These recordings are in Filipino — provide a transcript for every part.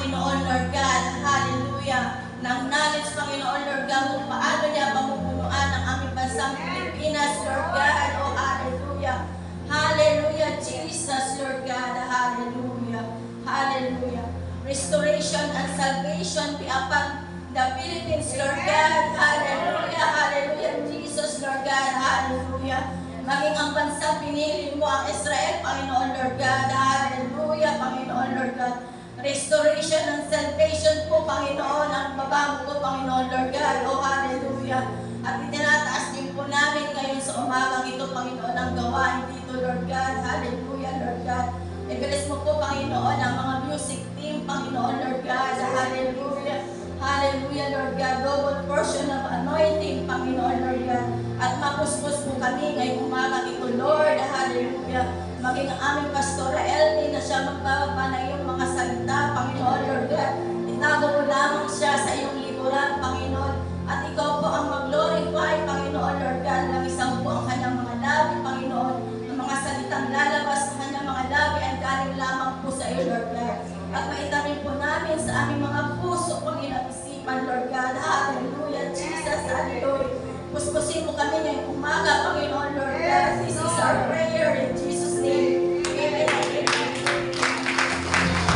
Panginoon, Lord God. Hallelujah. Ng knowledge, Panginoon, Lord God, kung paano niya pamupunuan ang aming bansang Pilipinas, Lord God. Oh, hallelujah. Hallelujah, Jesus, Lord God. Hallelujah. Hallelujah. Restoration and salvation be upon the Philippines, Lord God. Hallelujah. Hallelujah, Jesus, Lord God. Hallelujah. Maging ang bansang pinili mo, ang Israel, Panginoon, Lord God. Hallelujah, Panginoon, Lord God. Restoration and salvation po, Panginoon, ang babago po, Panginoon, Lord God. Oh, hallelujah. At itinataas din po namin ngayon sa umagang ito, Panginoon, ang gawain dito, Lord God. Hallelujah, Lord God. I-bless mo po, Panginoon, ang mga music team, Panginoon, Lord God. Hallelujah. Hallelujah, Lord God. Double portion of anointing, Panginoon, Lord God. At mapuspos po kami ngayong umagang ito, Lord. Hallelujah. Maging ang aming Pastora Elmi na siya magpapapa na iyong mga salita, Panginoon, Lord God. Itago mo lamang siya sa iyong likuran, Panginoon. At ikaw po ang mag-glorify, Panginoon, Lord God. Langisan po ang kanyang mga labi, Panginoon. Ang mga salitang lalabas sa kanyang mga labi ay galing lamang po sa iyo, Lord God. At maitamin po namin sa aming mga puso, Panginoon, isipan, Lord God. Hallelujah, Jesus, hallelujah. Puspusin mo kami ngayong umaga, Panginoon, Lord God. This is our prayer in Jesus' name. Amen.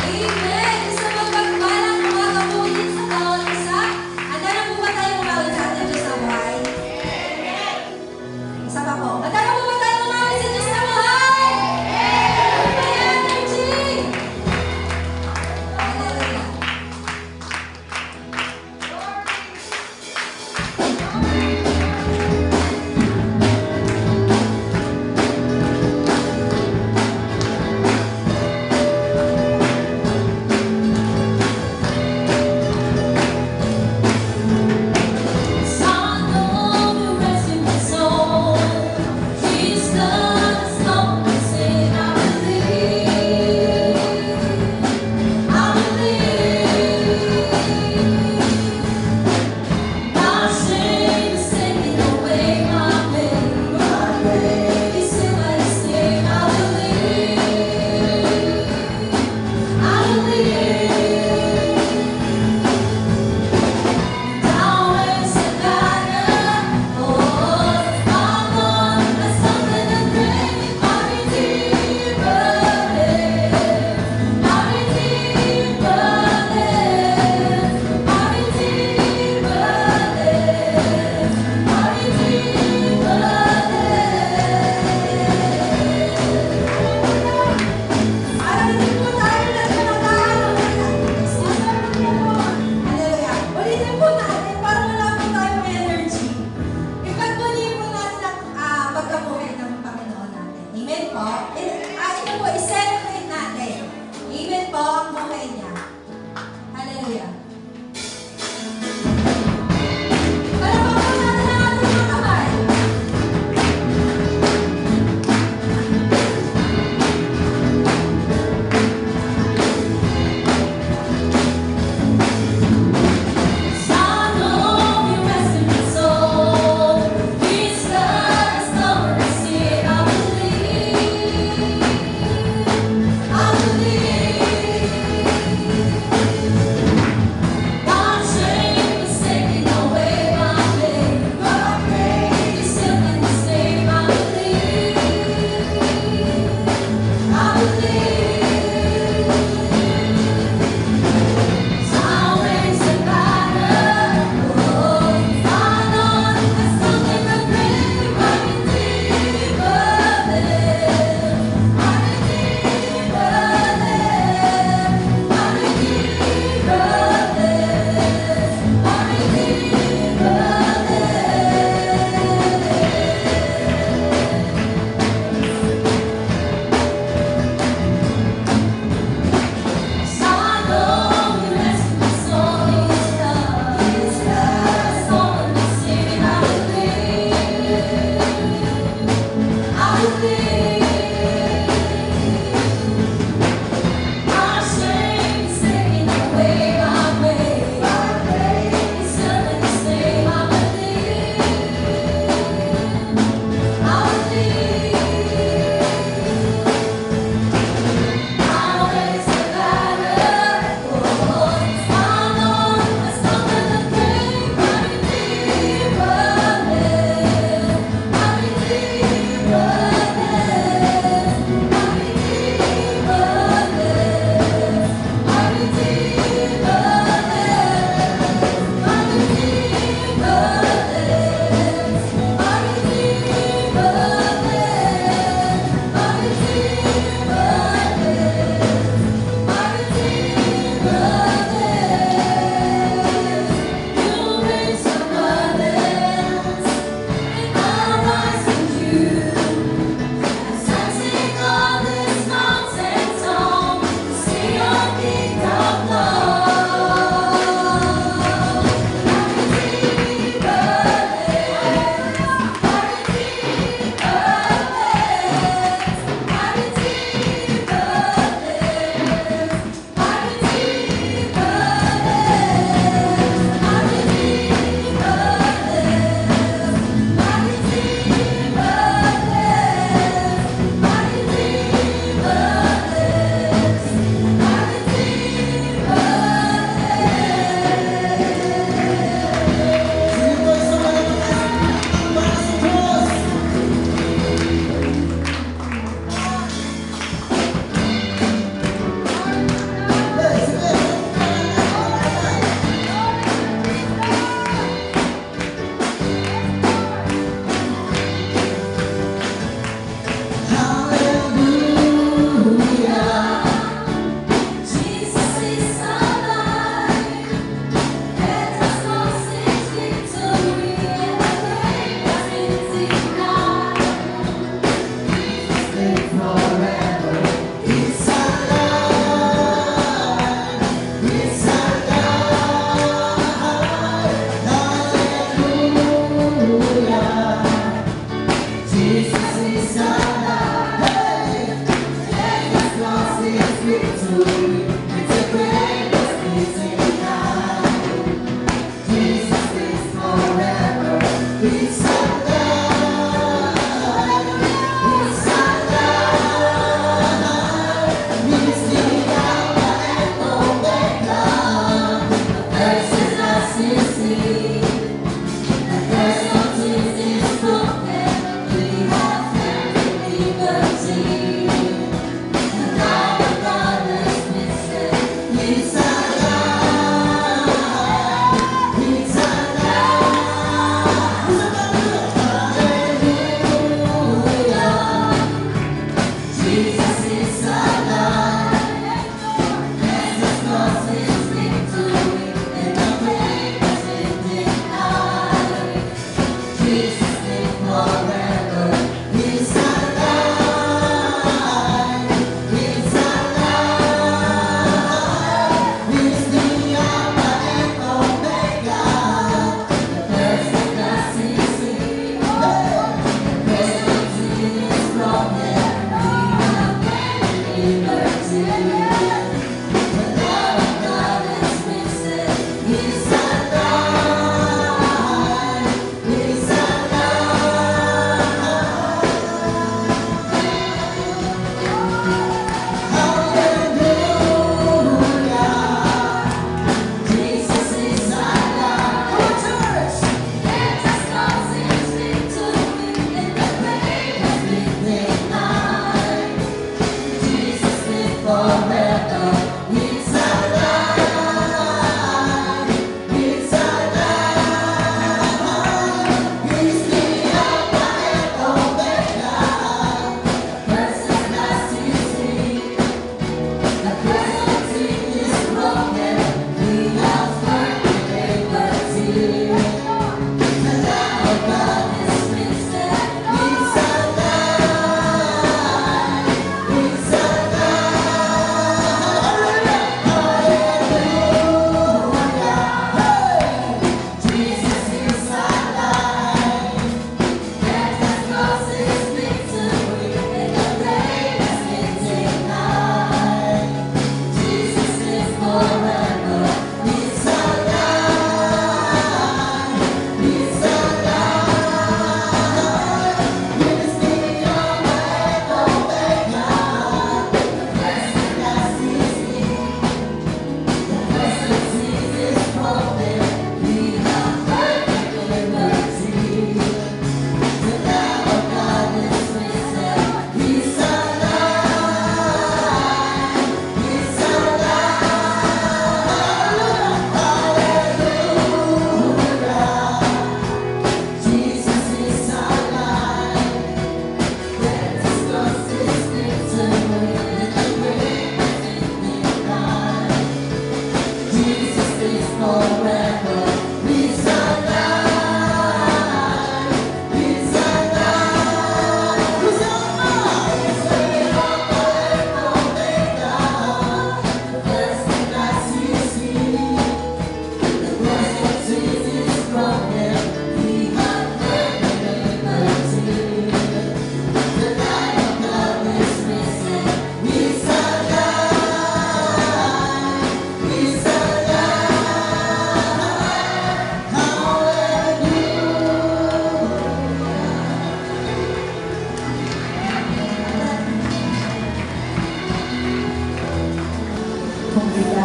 Amen! Sa magpagpalang mga kapunin sa bawat isa, handa na po ba tayo umawit sa ating Diyos na buhay? Amen! Isa pa po. Handa na po ba tayo umawit sa Diyos na buhay? Amen! May energy! Hallelujah!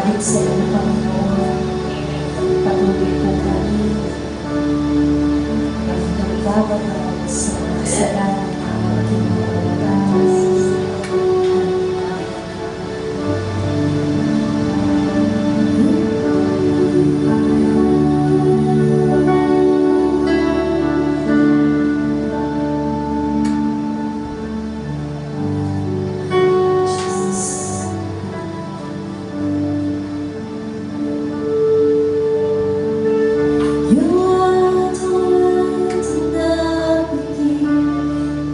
Dahil sa iyo, Panginoon, patuloy po kami at nagbabagal sa kasalanan ng ating mga You are the one to love me.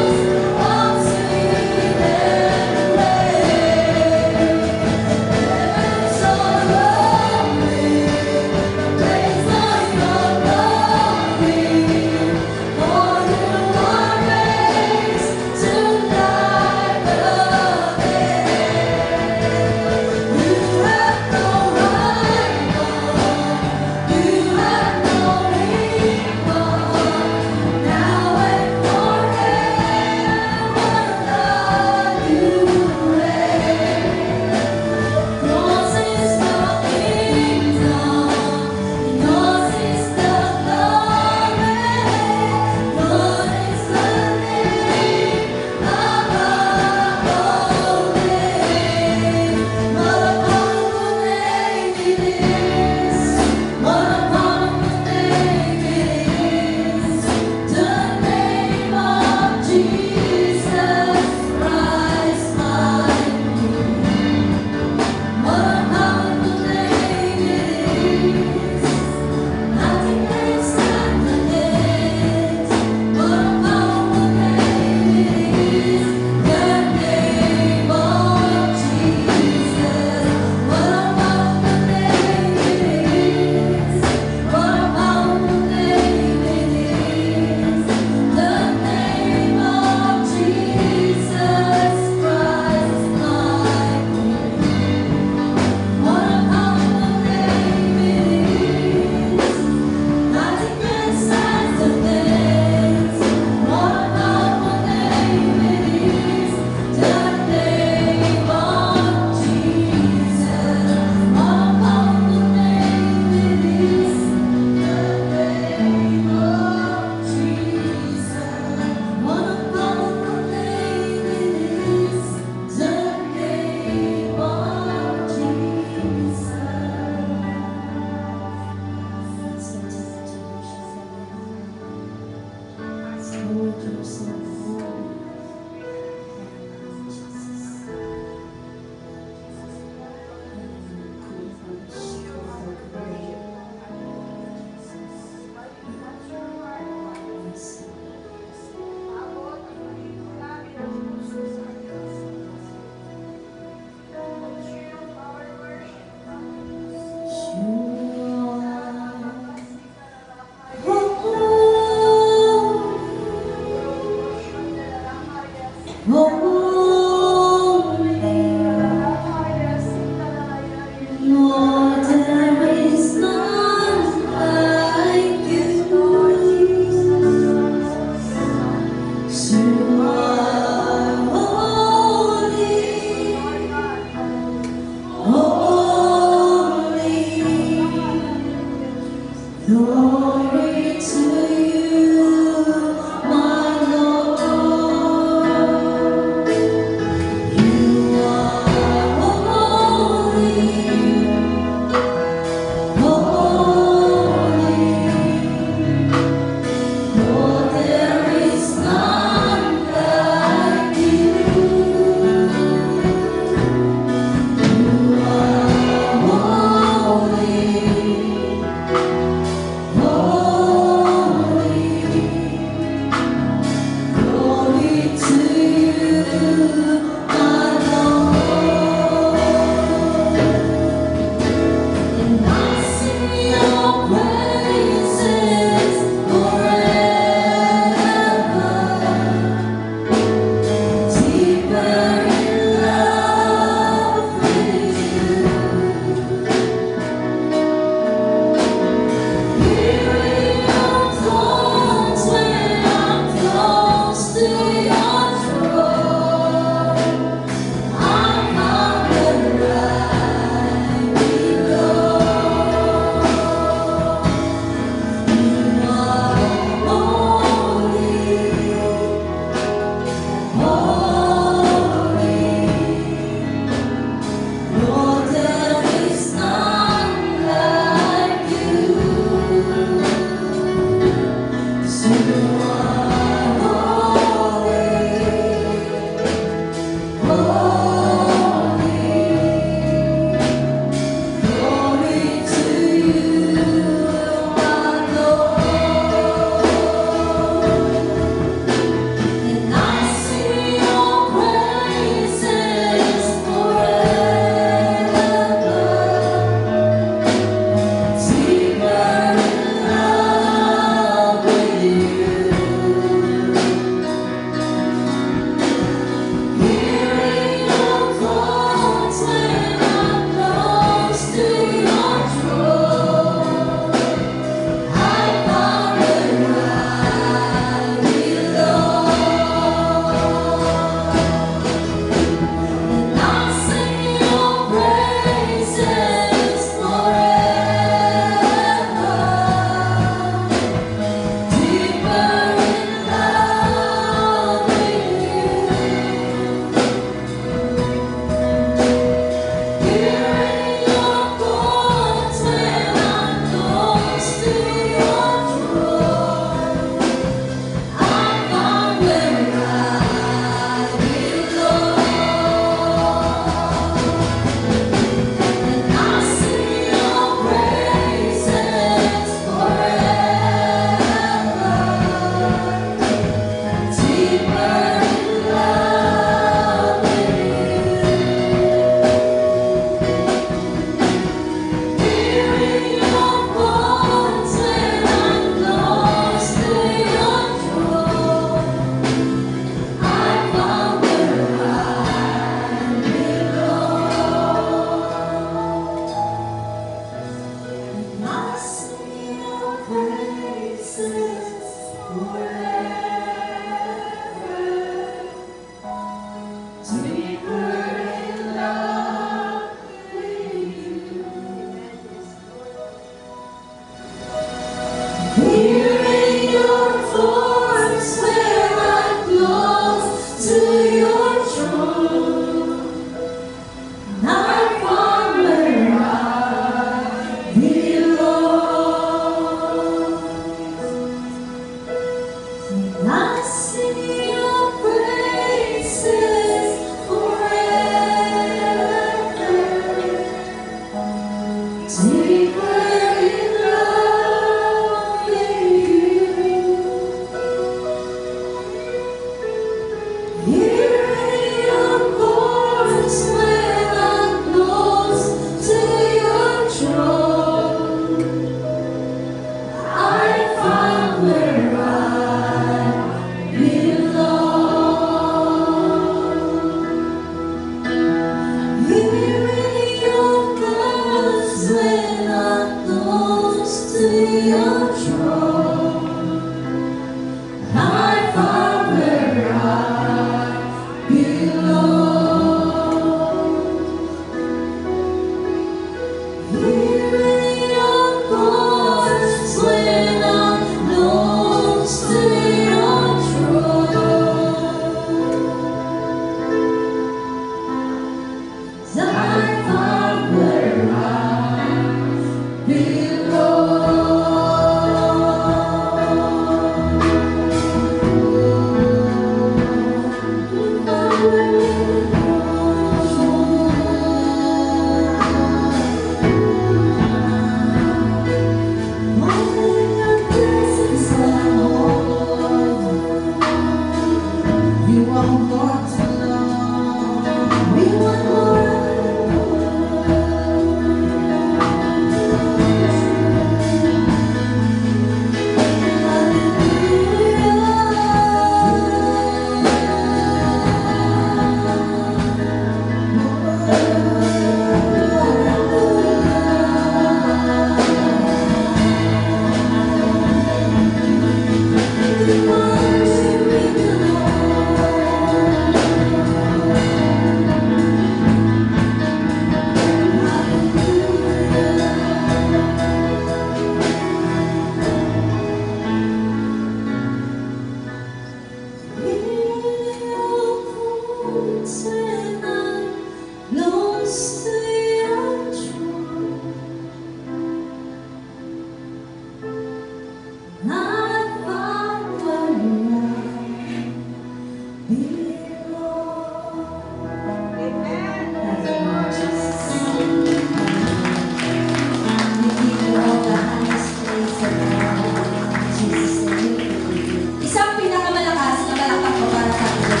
Isang pinakamalakas na palakpak ko para sa atin.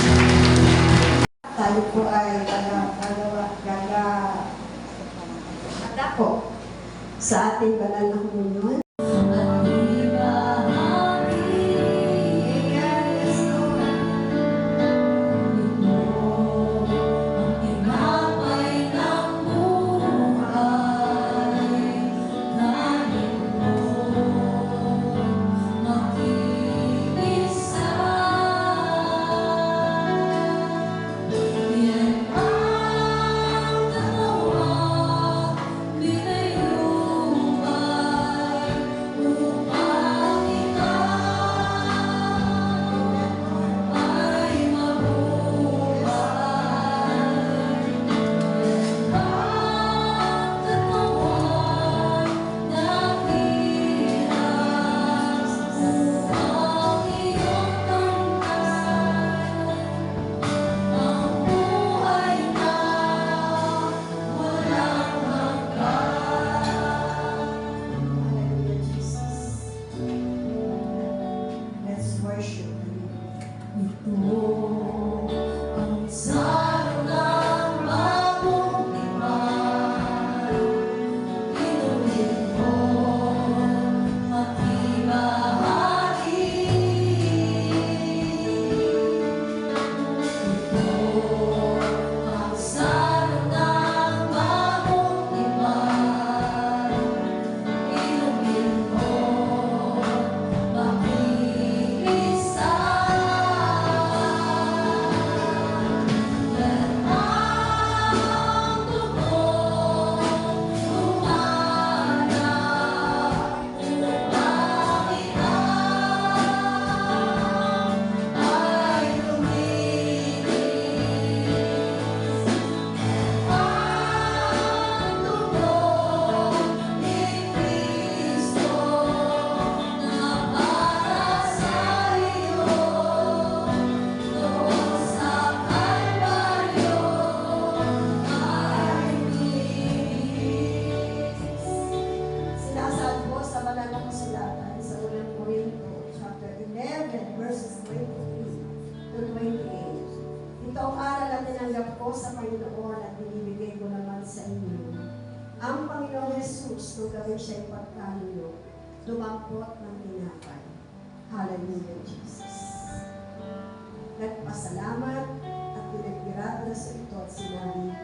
Tayo po ay po sa ating banal na komunyon. Ito ang aral na tinanggap ko sa Panginoon at binibigay ko naman sa inyo. Ang Panginoong Jesus, nung gawin siya ipagkalino, lumampot ng tinapay. Hallelujah, Jesus. Nagpasalamat at pinagbirat na sa ito at sinabi,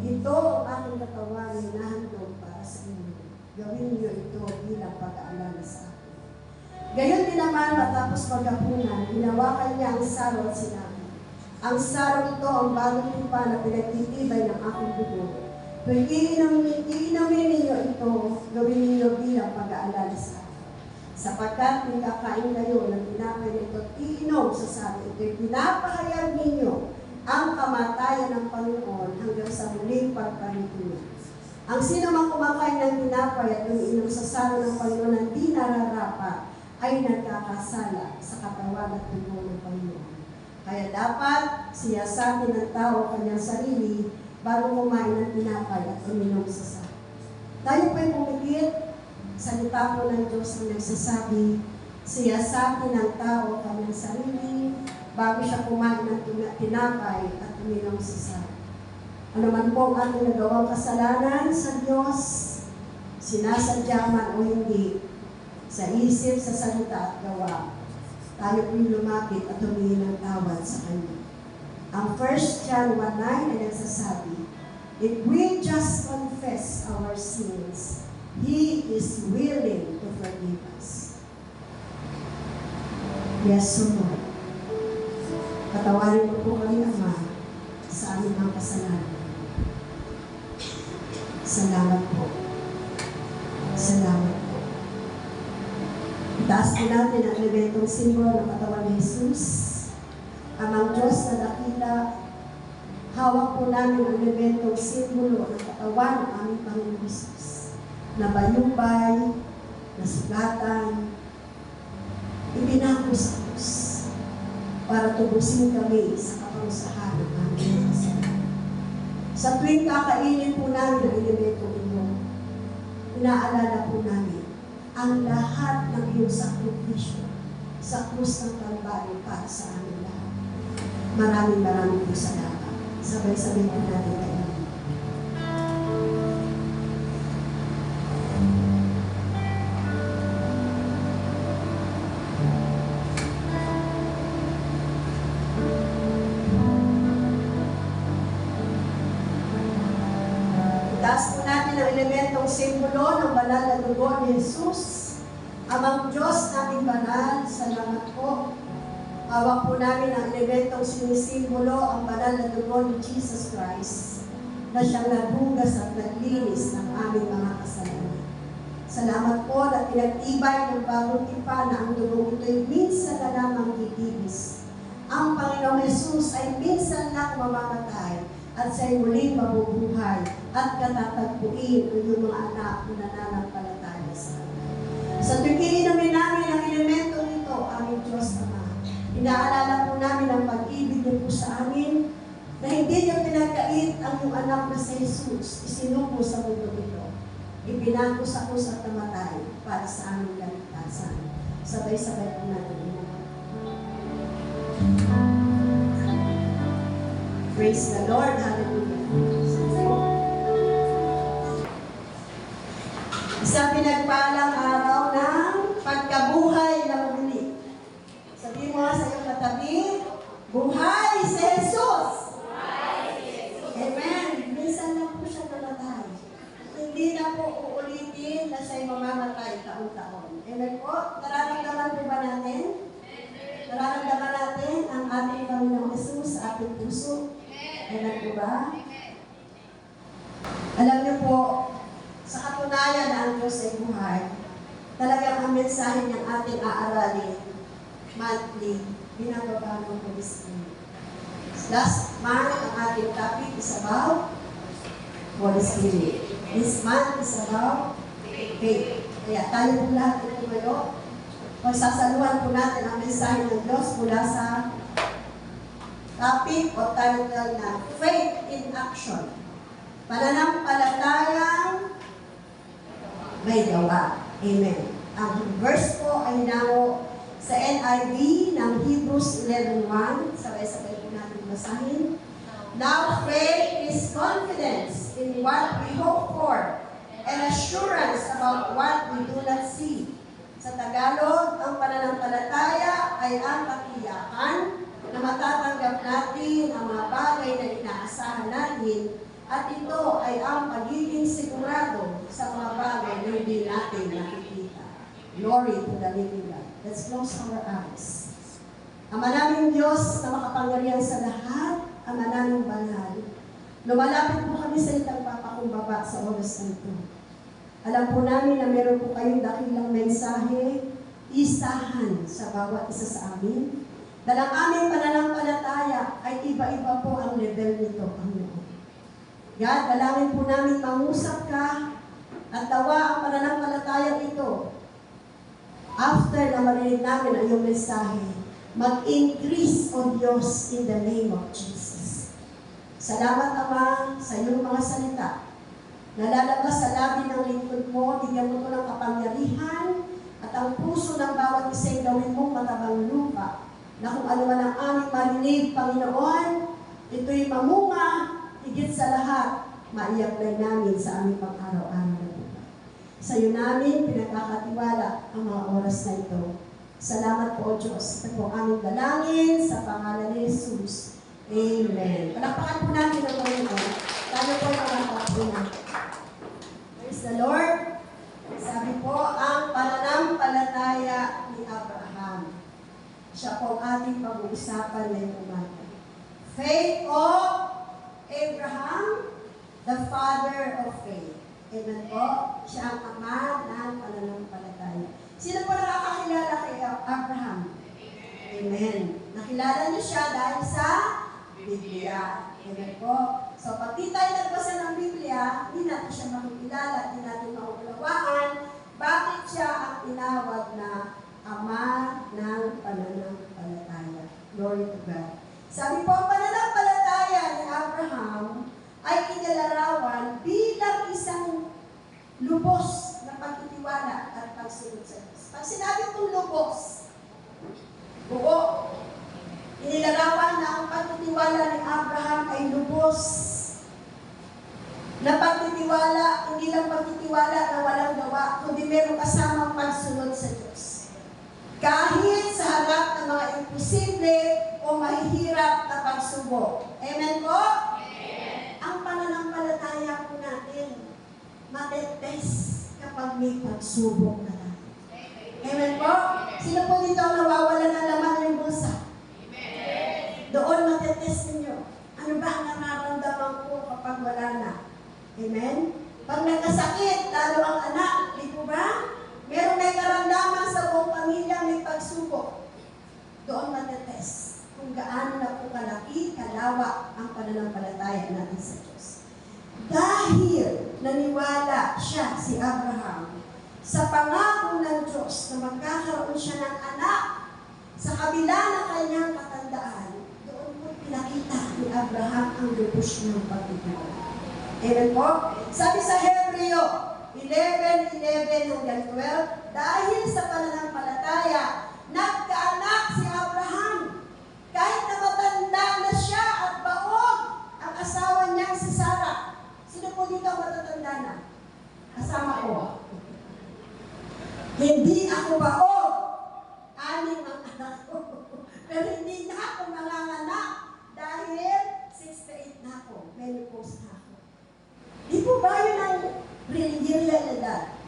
ito ang aking katawan na hinahandog para sa inyo. Gawin niyo ito bilang pag-aalala sa akin. Gayon din naman matapos maghapunan, hinawakan niya ang saro at sinabi, ang saro ito ang bagong tipan na pinagtitibay ng aking dugo. Kung iinumin ninyo ito, gawin ninyo bilang pag-aalala sa akin. Sapagkat kung kakain kayo ng tinapay na ito at iinom sa saro ito'y pinapahayag ninyo ang kamatayan ng Panginoon hanggang sa muling pagparito niya. Ang sino mang kumakain ng tinapay at umiinom sa salo ng Panginoon na di nararapa ay nagkakasala sa katawan at dugo ng Panginoon. Kaya dapat siyasatin ng tao kanyang sarili bago kumain ng tinapay at uminom sa salo. Tayo po'y pumikit, salita po ng Diyos na nagsasabi, siyasatin ng tao kanyang sarili bago siya kumain ng tinapay at uminom sa salo. Ano man po ang ating nagawang kasalanan sa Diyos, sinasadya man o hindi, sa isip, sa salita at gawa, tayo po'y lumapit at humingi ng tawad sa Kanya. Ang 1 John 1:9 ay nagsasabi, if we just confess our sins, He is willing to forgive us. Yes, so Lord. Patawarin mo po kami, Ama, sa aming mga kasalanan. Salamat po. Salamat po. Itaas po natin ang elementong simbolo ng katawan ni Jesus. Amang Diyos na dakila, hawak po namin ang elementong simbolo ng katawan ng aming Panginoon Jesus. Na bayubay, na sugatan, ibinako sa Diyos para tubusin kami sa kaparusahan ng aming kasalanan. Sa tuwing kakainin po namin ang elementong ito, inaalala po namin ang lahat ng iyong sakripisyo sa krus ng Kalbaryo para sa amin lahat. Maraming po salamat. Sabay-sabay po natin kayo. Itaas po natin ang elementong simbolo ng banal na dugo ni Jesus. Amang Diyos naming banal, salamat po. Hawak po namin ang elementong sinisimbolo ang banal na dugo ni Jesus Christ na siyang naghugas at naglinis ng aming mga kasalanan. Salamat po na pinag-ibay ng bagong tipan na ang dugo ito'y minsan na lamang titibis. Ang Panginoong Jesus ay minsan lang mamamatay at siya'y muling mabubuhay at katatagpuin ang iyong mga anak na nananampalataya sa amin. Sa tuwing namin ang elementong ito, aming Diyos Ama, inaalala po namin ang pag-ibig niyo po sa amin na hindi niyo pinagkait ang iyong anak na si Jesus, isinubo sa mundo ito. Ibinako sa krus at namatay para sa aming kaligtasan. Sabay-sabay po natin ginagawa. Praise the Lord. Hallelujah. Isang pinagpalang araw ng pagkabuhay ng muli. Sabihin mo sa iyong katabi, buhay si Jesus! Amen. Minsan lang po siya namatay. Hindi na po uulitin na siya'y mamamatay taon-taon. Amen po. Nararamdaman po ba natin? Nararamdaman natin ang ating Panginoong Jesus sa ating puso. Amen po ba? Alam niyo po, sa katunayan na ang Diyos ay buhay, talagang ang mensahe niyang ating aaralin monthly, binababa ng Holy Spirit. Last month, ang ating topic is about Holy Spirit. This month is about faith. Kaya tayo po lahat ito ngayon, pagsasaluhan po natin ang mensahe ng Diyos mula sa topic o title na Faith in Action. Pananampalatayang may gawa. Amen. Ang verse po ay nao sa NIV ng Hebrews 11:1. Sabay-sabay po natin basahin. Now faith is confidence in what we hope for and assurance about what we do not see. Sa Tagalog, ang pananampalataya ay ang katiyakan na matatanggap natin ang mga bagay na inaasahan natin at ito ay ang pagiging sigurado sa mga bagay na hindi natin nakikita. Glory to the living God. Let's close our eyes. Ama naming Diyos na makapangyarihan sa lahat, Ama naming banal, lumalapit po kami sa itang papakumbaba sa oras na ito. Alam po namin na meron po kayong dakilang mensahe, isahan sa bawat isa sa amin, Dahil ang aming pananampalataya ay iba-iba po ang level nito, Panginoon. God, dalangin po namin mangusap ka at tawa ang pananampalataya ito. After na marinig namin ang iyong mensahe, mag-increase, O Diyos, in the name of Jesus. Salamat, Ama, sa iyong mga salita. Nalalabas sa labi ng lingkod mo, bigyan mo ko ng kapangyarihan at ang puso ng bawat isa'y gawin mong matabang lupa na kung ano man ang aming marinig, Panginoon, ito'y mamunga, higit sa lahat, maiapply namin sa aming pang-araw-araw na buhay. Sa iyo namin pinagkakatiwala ang mga oras na ito. Salamat po, O Diyos. Ito po aming dalangin sa pangalan ni Jesus. Amen. Palakpakan po namin ang Panginoon. Tayo po ang mga Praise the Lord. Sabi po, ang pananampalataya ni Abraham. Siya po ang ating pag-uusapan ngayong umaga. Faith of Abraham, the father of faith. Amen po. Siya ang ama ng pananampalataya. Sino po nakakakilala kay Abraham? Amen. Nakilala niyo siya dahil sa Biblia. Amen po. So, pag di tayo nagbasa ng Biblia, hindi natin siya makikilala, hindi natin mauunawaan bakit siya ang tinawag na ama ng pananampalataya. Glory to God. Sabi po, ang pananampalataya ni Abraham ay inilarawan bilang isang lubos na pagtitiwala at pagsunod sa Diyos. Pag sinabi kong lubos, buo, inilarawan na ang pagtitiwala ni Abraham ay lubos na pagtitiwala, hindi lang pagtitiwala na walang gawa, kundi meron kasamang pagsunod sa Diyos. Kahit sa harap ng mga imposible o mahihirap na pagsubok. Amen po? Amen. Ang pananampalataya po natin, matetest kapag may pagsubok na natin. Amen po? Sino po dito ang nawawala ng laman ng bulsa? Amen. Doon matetest ninyo. Ano ba ang nararamdaman ko kapag wala na? Amen? Pag nagkasakit, lalo ang anak, di po ba? Meron may karamdaman sa buong pamilya, may pagsubok. Doon matetest kung gaano na po kalaki, kalawak ang pananampalataya natin sa Diyos. Dahil naniwala siya, si Abraham, sa pangako ng Diyos na magkakaroon siya ng anak sa kabila ng kanyang katandaan, doon po pinakita ni Abraham ang lubos ng pagtitiwala. Amen po? Sabi sa Hebreo 11:11 hanggang 12, dahil sa pananampalataya, nagkaanak si Abraham. Kahit na matanda na siya at baog ang asawa niyang si Sarah. Sino po dito ang matatanda na? Kasama ko. Hindi ako baog. 6 ang anak ko. Pero hindi na ako manganganak dahil 68 na ako. Menopause na ako. Di po ba yun ang realidad?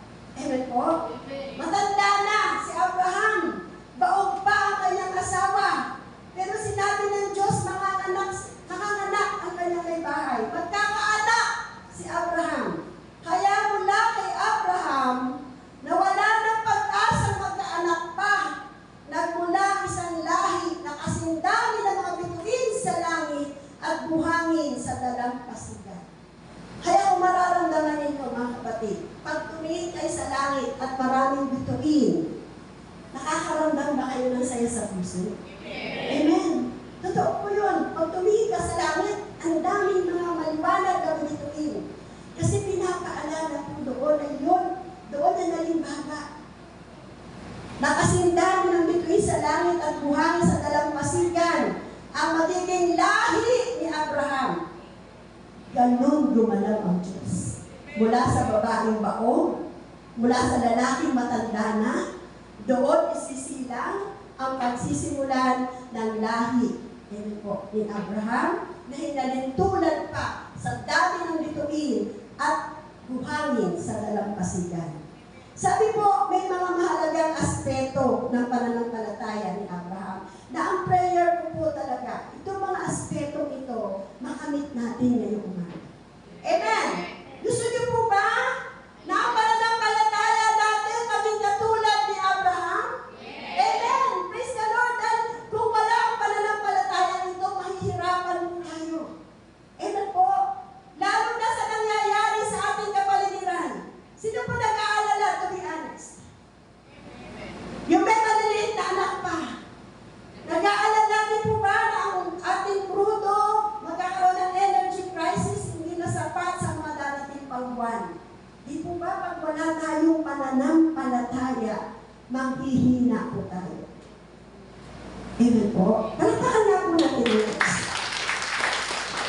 Amen po? Matanda na si Abraham. Baog pa ang kanyang asawa. Pero sinabi ng Diyos, makanganak ang kanyang may bahay. Magkakaanak si Abraham. Kaya mula kay Abraham, na wala ng pag-asang magkaanak pa, nagmula isang lahi na kasing dami ng mga bituin sa langit at buhangin sa dalampasigan. Kaya kung mararamdaman ninyo, mga kapatid, pag tumingin kayo sa langit at maraming bituin, nakakaramdam ba kayo ng saya sa puso? Amen. Totoo po yun. Pag tumingin ka sa langit, ang daming mga maliwanag na bituin. Kasi pinapaalala po doon na yun, doon na nalimbaga. Nakasindami ng bituin sa langit at buhangin sa dalampasigan ang magiging lahi ni Abraham. Ganon gumalaw ang Diyos. Mula sa babaeng baog, mula sa lalaking matanda na, doon isisilang ang pagsisimulan ng lahi ni Abraham na hinalintulan pa sa dami ng bituin at buhangin sa dalampasigan. Sabi po, may mga mahalagang aspeto ng pananampalataya ni Abraham na ang prayer ko po talaga, itong mga aspetong ito, makamit natin ngayong umaga. Amen! Gusto niyo po ba na ang pananampalataya natin maging katulad ni Abraham? Amen! Praise the Lord! Dahil kung wala ang katawan. Di po ba pag wala tayong pananampalataya, manghihina po tayo. Amen po. Palatakan nga po natin yun.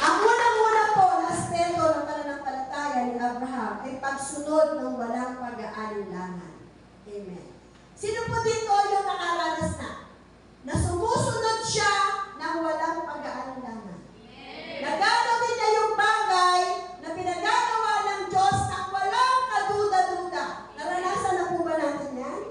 Ang unang-una po na aspeto ng pananampalataya ni Abraham ay pagsunod ng walang pag-aalinlangan. Amen. Sino po dito yung nakaranas na sumusunod siya ng walang pag-aalinlangan? Nagagawin niya yung bagay na pinagagawa ng Diyos ng walang kaduda-duda. Naranasan na po ba natin yan?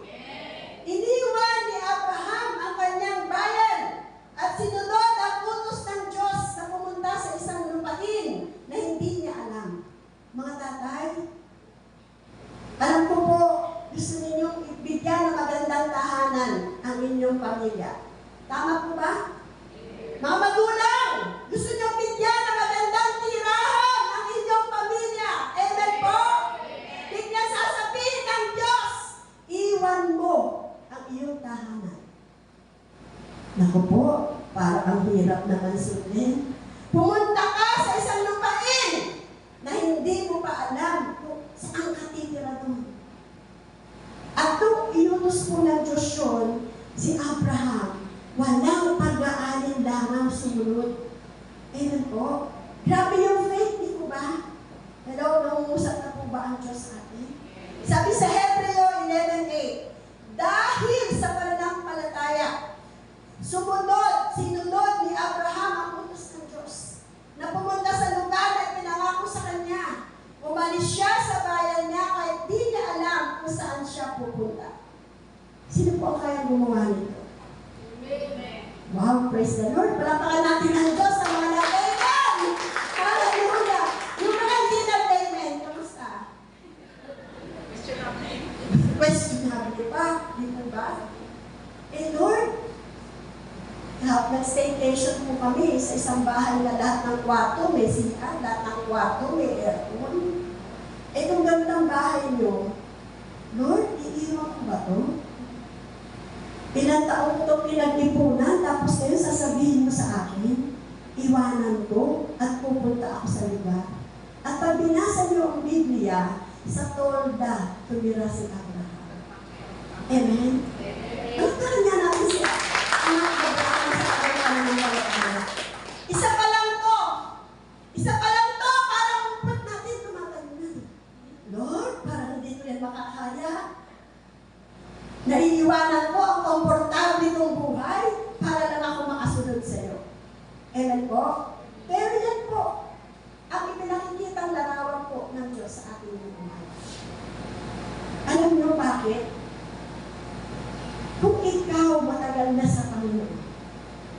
Iniwan ni Abraham ang kanyang bayan at sinunod ang utos ng Diyos na pumunta sa isang lupain na hindi niya alam. Mga tatay, alam ko po, gusto ninyong ibigyan ng magandang tahanan ang inyong pamilya. Tama po ba? Mga magulang, gusto niyo bigyan ng magandang tirahan ang inyong pamilya. Amen po? Bigyan sasabihin ng Diyos, iwan mo ang iyong tahanan. Naku po, para ang hirap naman sundin. Pumunta ka sa isang lupain na hindi mo pa alam kung saan ka titira doon. At nung iutos po ng Diyos yun, si Abraham, walang pag-aalinlangang sumunod. Amen po. Grabe yung faith, di po ba? Hello, nangungusap na po ba ang Diyos sa atin? Sabi sa Hebreo 11:8, dahil sa pananampalataya, sinunod ni Abraham ang utos ng Diyos na pumunta sa lugar na pinangako sa kanya. Umalis siya sa bayan niya kahit di niya alam kung saan siya pupunta. Sino po ang kaya gumawa nito? Wow, praise the Lord. Palapakan natin ang Diyos sa mga nag-amen. Hallelujah. Yung mga hindi nag-amen, kamusta? Questionable pa. Di po ba? Lord, nag-staycation po kami sa isang bahay na lahat ng kwarto may CR, lahat ng kwarto may aircon. Kung gandang bahay nyo, Lord, iiwan ko ba ito? Ilang taon ko itong pinag-ipunan, tapos kayo sasabihin mo sa akin, iwanan ko at pupunta ako sa lugar. At pag binasa niyo ang Biblia, sa tolda, tumira si Abraham. Amen? Bakit nga natin si Abraham sa Abraham? Isa pa lang to, parang umpot natin tumatalunan. Lord, parang hindi ko yan makakaya. Naiiwanan ko ang komportable kong buhay para lang ako makasunod sa iyo. Amen po? Pero yan po, ang ipinakikitang larawan po ng Diyos sa ating buhay. Alam niyo bakit? Kung ikaw matagal na sa Panginoon,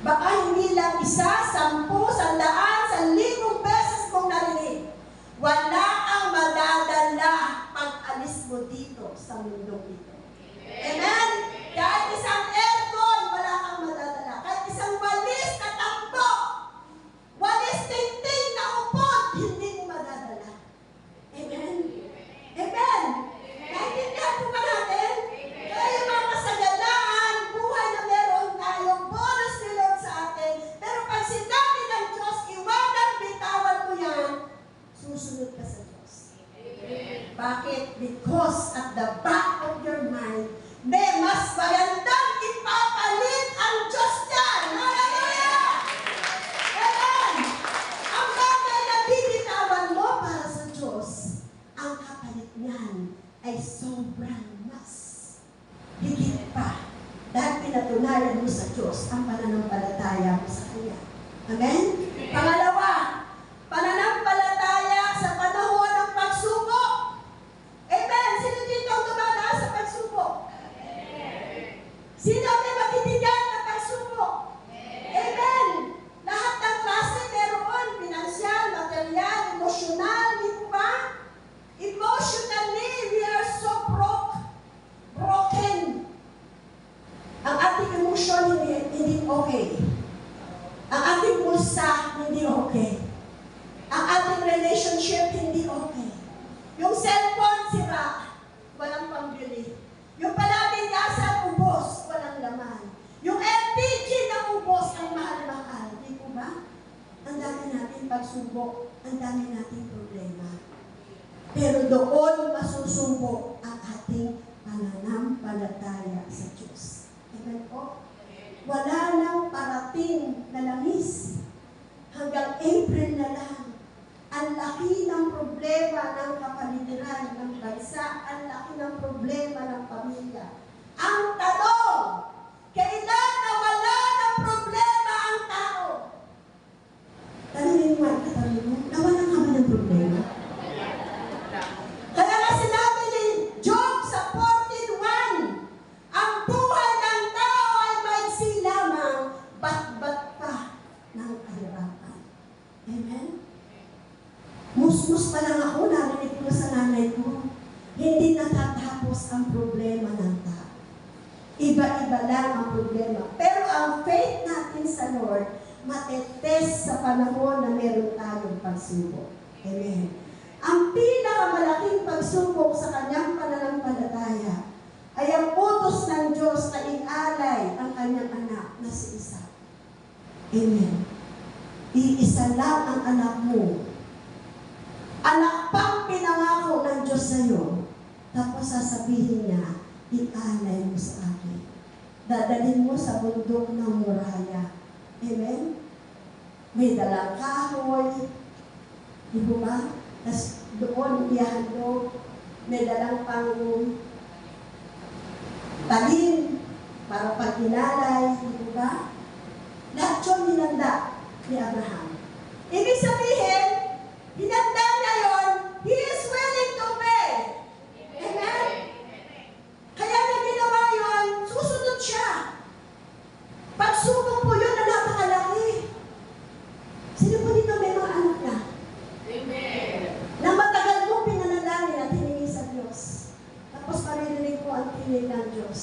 baka hindi lang 1, 10, 100, 1,000 beses mong narinig, wala ang madadala pag alis mo dito sa mundong ito. Amen? Kahit isang aircon, wala kang madadala. Kahit isang walis na tambo, walis tingting na upod, hindi mo madadala. Amen? Amen? Naintindihan po ba natin? Kaya yung mga kasaganaan, buhay na meron tayong bonus ni Lord sa atin. Pero pag sinabi ng Diyos, iwanan, bitawan mo yan, susunod ka sa Diyos. Bakit? Because at the back of your mind, may mas magandang ipapalit ang Diyos dyan. Hallelujah! Amen! Ang bagay na bibitawan mo para sa Diyos, ang kapalit niyan ay sobrang mas higit pa. Dahil pinatunayan mo sa Diyos ang pananampalataya mo sa Kanya. Amen? Pangalawa, pananampalataya sa panahon ng pagsubok. Amen! Sino dito ang dumadaan sa pagsubok? Sino may matitigan na pagsubok? Amen! Lahat ng klase meron, pinansyal, material, emosyonal, di po ba? Emotionally, we are so broken. Ang ating emotion hindi okay. Ang ating pulsa hindi okay. Ang ating relationship hindi okay. Yung cellphone sira, walang pambili. Yung palabinyasan ubos, walang laman. Yung LPG na ubos, ang mahal-mahal. Di po ba? Ang dami natin pagsubok, ang dami nating problema. Pero doon masusubok ang ating pananampalataya sa Diyos. Amen po? Wala nang parating na langis. Hanggang April na lang. Ang laki ng problema ng kapaligiran ng bansa. Ang laki ng problema ng pamilya. Ang tanong, kailan nawala ng problema ang tao? Tanungin mo ang katanong mo, nawala ka ba ng problema? Kaya nga sinabi ni Job sa 14:1, ang buhay ng tao ay maiksi lamang, bat-bat pa ng kahirapan. Amen? Musmus pa lang ako, narinig ko sa nanay ko, hindi natatapos ang problema ng tao. Iba-iba lang ang problema. Pero ang faith natin sa Lord, matetest sa panahon na meron tayong pagsubok. Amen. Ang pinakamalaking pagsubok sa kanyang pananampalataya ay ang utos ng Diyos na inalay ang kanyang anak na si Isaac. Amen. Iisa lang ang anak mo. Anak pang pinangako ng Diyos sa iyo. Tapos sasabihin niya, ialay mo sa akin. Dadalhin mo sa bundok ng Moriah. Amen? May dalang kahoy. Di ba? Tapos doon ihandog. May dalang pang talim para pag inalay. Di ba? Lahat yun hinanda ni Abraham. Ibig sabihin, hinanda niya yun, he is willing to obey. Amen? Kaya na ginawa yun, susunod siya. Pagsubok po yun na napakalaki. Sino po dito may mga anak na? Amen. Na matagal mo pinanalangin at hiningi sa Diyos. Tapos maririnig po ang tinig ng Diyos.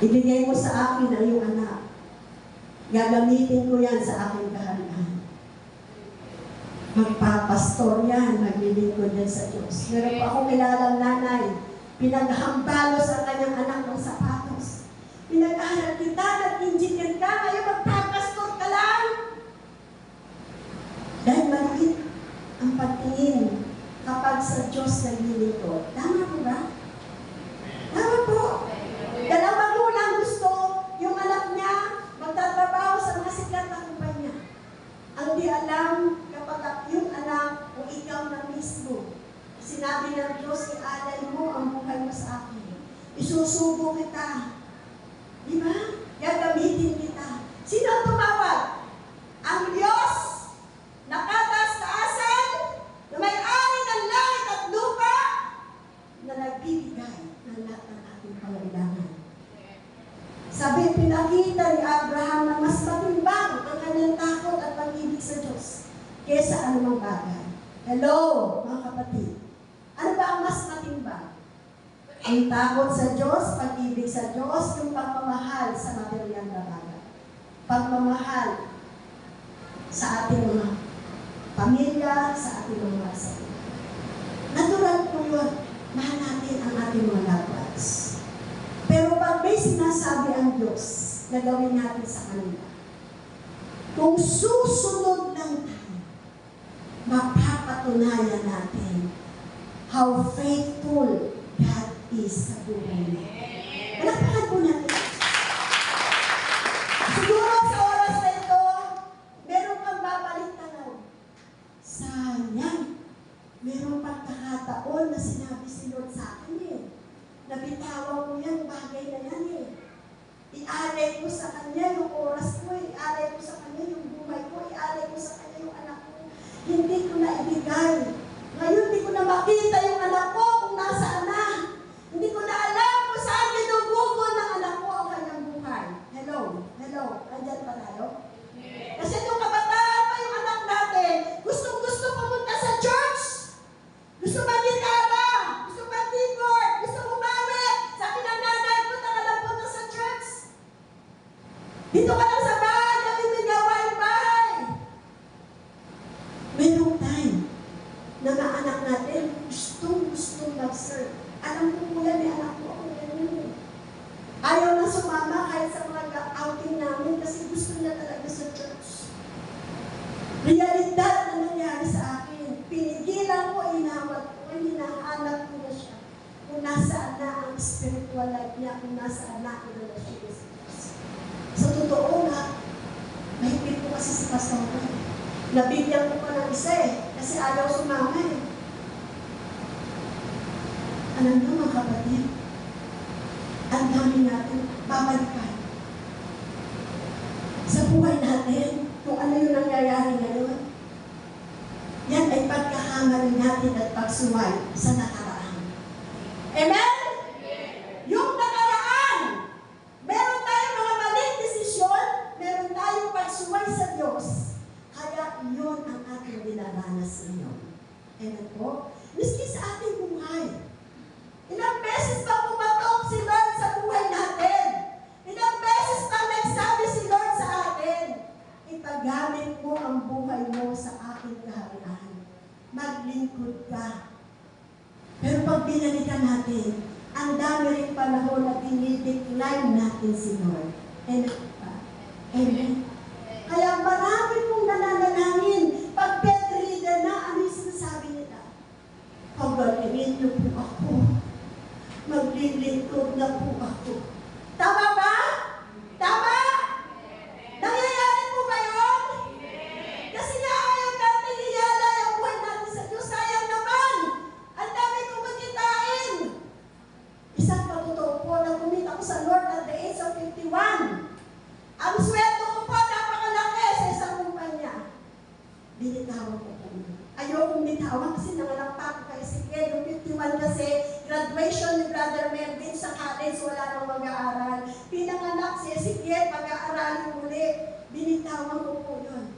Ibigay mo sa akin ang iyong anak. Gagamitin ko yan sa aking kaharian. Magpapastor yan, maglilingkod yan sa Diyos. Meron pa akong kilalang nanay, pinaghambalos ang kanyang anak ng sapatos. Pinag-aral kita, nag-engineer ka, ngayon magpapastor ka lang. Dahil maliit ang pagtingin kapag sa Diyos naglilingkod. Tama po ba? Tama po. Dalawang magulang gusto yung anak niya magtatrabaho sa mga sikat na kumpanya. Ang di alam kapag yung anak o ikaw na mismo, sinabi ng Diyos, ialay mo ang buhay mo sa akin. Isusubo kita. Di ba? Gagamitin kita. Sino ang tumawag? Ang Diyos nakataas-taasan na may-ari ng langit at lupa na nagbibigay ng lahat ng ating pangailangan. Sabi, pinakita ni Abraham na mas matimbang ang kanyang takot at pag-ibig sa Diyos kesa anumang bagay. Hello, mga kapatid. Ano ba ang mas matimbang? Ang takot sa Diyos, pag-ibig sa Diyos, yung pagmamahal sa materyal na bagay. Pagmamahal sa ating mga pamilya, sa ating mga sarili. Natural po yun. Mahal natin ang ating mga loved ones. Pero pag may sinasabi ang Diyos na gawin natin sa kanila, kung susunod lang tayo, mapapatunayan natin how faithful God is sa buhay natin. Palakpakan po natin. Siguro sa oras na ito, meron kang babalik tanaw. Sayang, meron pagkakataon na sinabi si Lord sa akin eh. Nabitawan ko yan, bagay na yan eh. Ialay ko sa Kanya yung oras ko, ialay ko sa Kanya yung buhay ko, ialay ko sa Kanya yung anak ko. Hindi ko na ibigay. Ngayon, hindi ko na makita yung anak ko kung nasaan na. Hindi ko na alam kung saan binugugol ng anak ko ang kanyang buhay. Hello? Hello? Andyan pa tayo? Kasi nung kabataan pa yung anak natin, gusto pumunta sa church. Gusto mag-gitara. Gusto mag-keyboard. Gusto bumawi. Sabi ng nanay, punta ka lang punta sa church. Dito ka lang sa bahay, gawin mo gawain bahay. Merong time na mga anak natin gustong mag-serve. Alam ko po yan, may anak ko ako yan. Ayaw na sumama kahit sa mga outing namin kasi gusto niya talaga sa church. Realidad na nangyari sa akin. Pinigilan spiritual life niya kung nasa anak na relasyon niya sa Diyos. Sa totoo nga, mahigpit ko kasi si Pastor. Nabigyan ko pa ng isa kasi ayaw sumama Alam niyo mga kapatid, ang dami natin babalikan. Sa buhay natin, kung ano yung nangyayari ngayon, yan ay pagkakamali natin at pagsuway sa nakaraan. Amen? Yung nakaraan, meron tayong mga maling desisyon, meron tayong pagsuway sa Diyos. Kaya yun ang ating dinaranas ngayon. Amen po? Miski sa ating buhay. Ilang beses pa pumatok si Lord sa buhay natin. Ilang beses pa nagsabi si Lord sa atin, ipagamit mo ang buhay mo sa aking kaharian. Maglingkod ka. Pero pag binalikan natin, ang dami rin panahon na dinidecline natin si Lord. Amen pa? Amen. Kaya marami pong nananalangin. Pag bedridden na, ano yung sinasabi nila? Pagalimin niyo po ako. Maglilingkod na po ako. Tama ba? Tama? Nangyayari po ba yun? Kasi nga ayaw natin iyala yung buhay natin sa Diyos. Sayang naman. Ang dami kong magkitain. Isang patotoo po na kumita ko sa Lord at the age of 51. Ang sweldo ko po napakalaki sa isang kumpanya. Binitawan ko po. Ayokong bitawan kasi nanganak pa ako kay Ezekiel. Yung 51 kasi graduation ni Brother Melvin sa college, wala nang mag-aaral. Pinanganak si Ezekiel, mag-aaralin muli. Binitawan ko po yun.